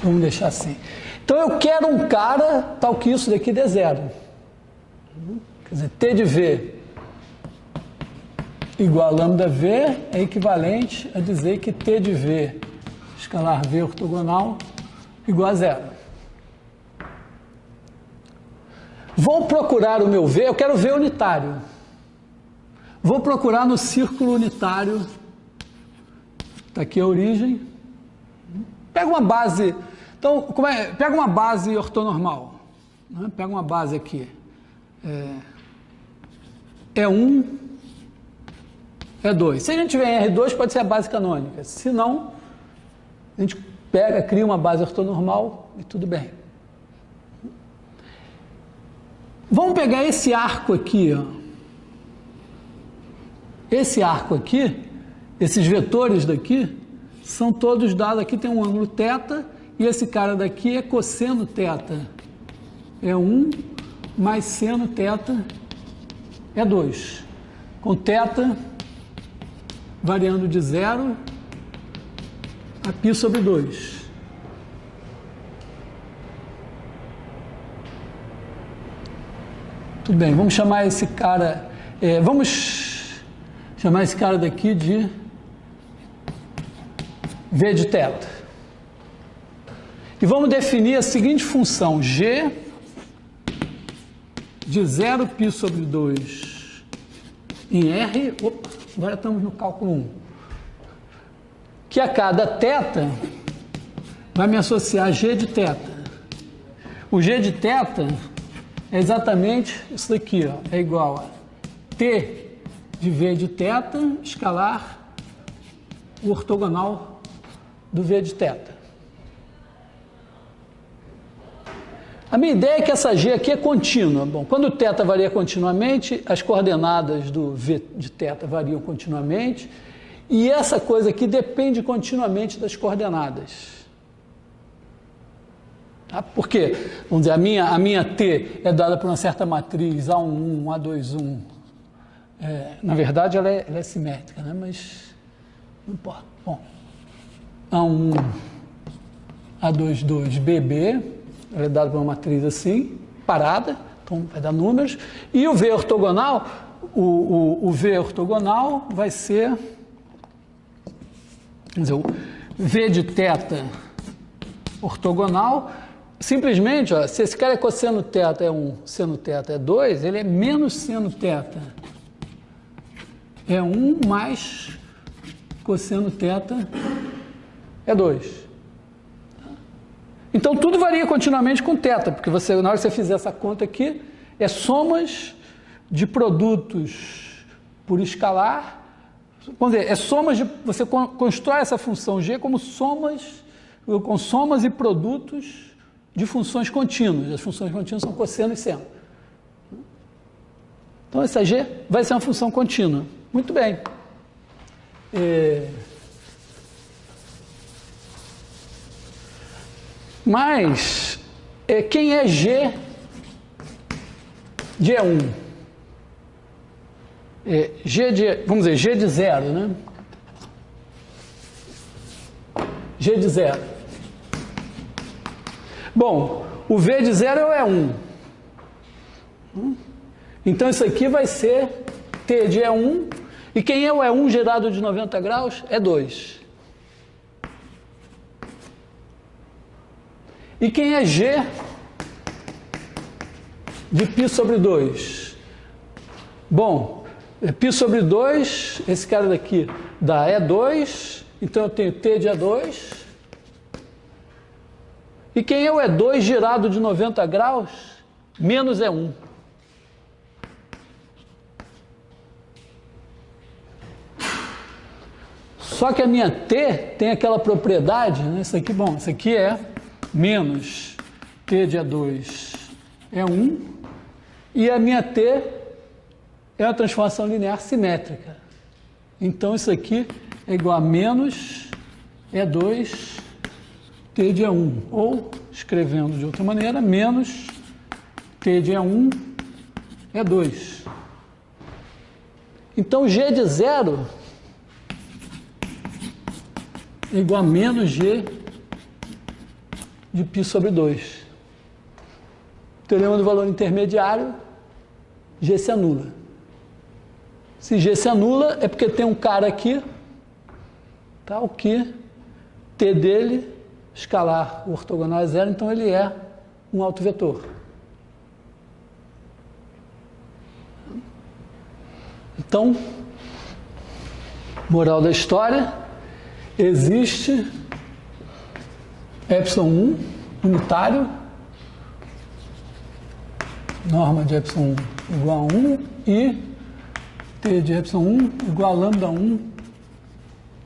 Vamos deixar assim. Então eu quero um cara tal que isso daqui dê zero. Quer dizer, T de V igual a lambda V é equivalente a dizer que T de V escalar V ortogonal igual a zero. Vou procurar o meu V, eu quero V unitário. Vou procurar no círculo unitário. Está aqui a origem. Pega uma base. Então, pega uma base ortonormal. Né? Pega uma base aqui. E1, E2. Se a gente tiver em R2, pode ser a base canônica. Se não, a gente pega, cria uma base ortonormal e tudo bem. Vamos pegar esse arco aqui, ó. Esse arco aqui, esses vetores daqui, são todos dados, aqui tem um ângulo θ, e esse cara daqui é cosseno θ. É 1 mais seno θ é 2. Com θ variando de 0 a π sobre 2. Tudo bem, vamos chamar esse cara, vamos chamar esse cara daqui de V de θ. E vamos definir a seguinte função, G de 0 π sobre 2 em R, agora estamos no cálculo 1, que a cada θ vai me associar a G de θ. O G de θ é exatamente isso daqui, ó, é igual a T de V de θ escalar o ortogonal do V de θ. A minha ideia é que essa G aqui é contínua. Bom, quando o θ varia continuamente, as coordenadas do V de θ variam continuamente, e essa coisa aqui depende continuamente das coordenadas. Tá? Por quê? Vamos dizer, a minha T é dada por uma certa matriz A11, A21. Na verdade, ela é simétrica, né? Mas não importa. Bom, A1, A22, BB, ela é dada por uma matriz assim, parada, então vai dar números. E o V ortogonal, o V ortogonal vai ser, vamos dizer, o V de θ ortogonal. Simplesmente, ó, se esse cara é cosseno θ é 1, seno θ é 2, ele é menos seno θ é 1 mais cosseno θ é 2. Então, tudo varia continuamente com θ, porque você, na hora que você fizer essa conta aqui, é somas de produtos por escalar. Vamos dizer, é somas de, você constrói essa função G como somas, com somas e produtos de funções contínuas. As funções contínuas são cosseno e seno. Então, essa G vai ser uma função contínua. Muito bem. Mas, quem é G de E1? G de, vamos dizer, G de 0, né? G de 0. Bom, o V de 0 é o E1. Então, isso aqui vai ser T de E1. E quem é o E1 gerado de 90 graus? É 2. E quem é G de π sobre 2? Bom, π sobre 2, esse cara daqui dá E2, então eu tenho T de E2. E quem é o E2 girado de 90 graus? Menos E1. Só que a minha T tem aquela propriedade, né? Isso aqui, bom, isso aqui é menos T de E2 é 1, e a minha T é uma transformação linear simétrica. Então, isso aqui é igual a menos E2 T de E1, ou, escrevendo de outra maneira, menos T de E1 é 2. Então, G de 0 é igual a menos G de π sobre 2. Teorema do valor intermediário, G se anula. Se G se anula, é porque tem um cara aqui, tal, que T dele, escalar, o ortogonal é zero, então ele é um autovetor. Então, moral da história, existe ε1 unitário, norma de ε1 igual a 1 e T de ε1 igual a lambda 1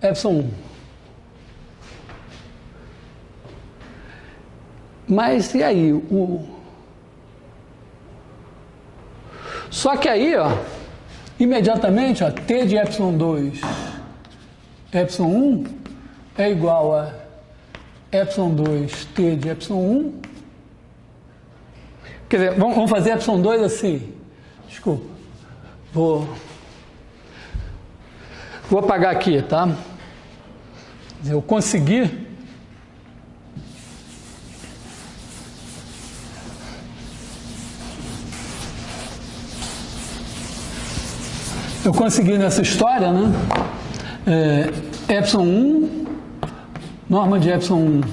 ε1. Mas e aí? Só que aí, ó, imediatamente, ó, T de ε2 ε1 é igual a ε2 T de ε1. Quer dizer, vamos fazer ε2 assim. Desculpa. Vou apagar aqui, tá? Quer dizer, eu consegui nessa história, né? ε1, norma de ε1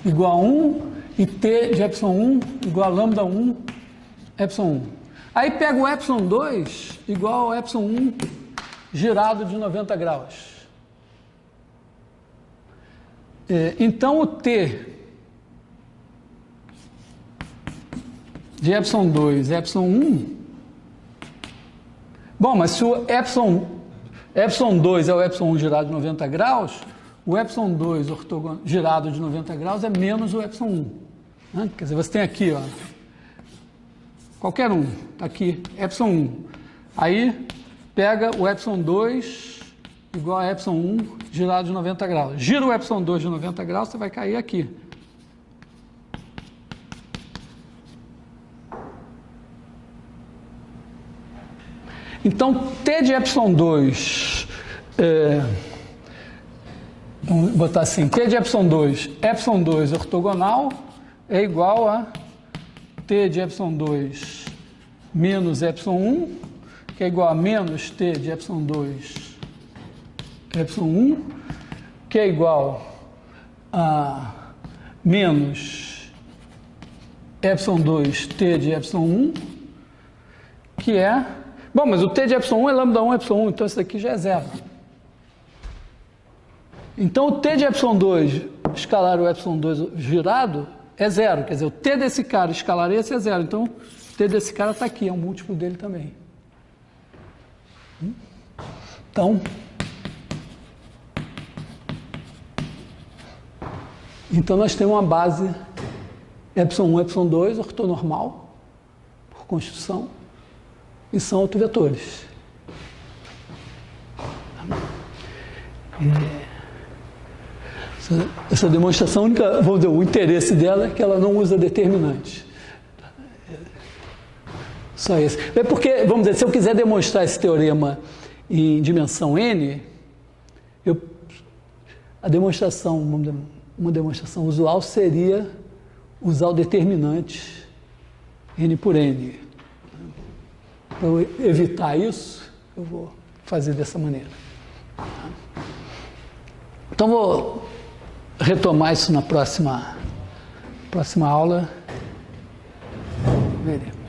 igual a 1 e T de ε1 igual a lambda 1 ε1. Aí pego o ε2 igual ao ε1 girado de 90 graus. Então o T de ε2 ε1. Bom, mas se o ε2 é o ε1 girado de 90 graus, o ε2 girado de 90 graus é menos o ε1. Né? Quer dizer, você tem aqui, ó, qualquer um, está aqui, ε1. Aí pega o ε2 igual a ε1 girado de 90 graus. Gira o ε2 de 90 graus, você vai cair aqui. Então, T de ε2, vamos botar assim, T de ε2 ortogonal é igual a T de ε2 menos ε1, que é igual a menos T de ε2 ε1, que é igual a menos ε2 T de ε1, que é... Bom, mas o T de ε1 é lambda 1 ε1, então isso daqui já é zero. Então o T de ε2, escalar o ε2 girado, é zero. Quer dizer, o T desse cara escalar esse é zero. Então o T desse cara está aqui, é um múltiplo dele também. Então nós temos uma base ε1, ε2, ortonormal, por construção, e são autovetores. Essa demonstração, única, vamos dizer, o interesse dela é que ela não usa determinante. Só esse. É porque, vamos dizer, se eu quiser demonstrar esse teorema em dimensão n, a demonstração, uma demonstração usual seria usar o determinante n por n. Para eu evitar isso, eu vou fazer dessa maneira. Então, vou retomar isso na próxima aula. Veremos.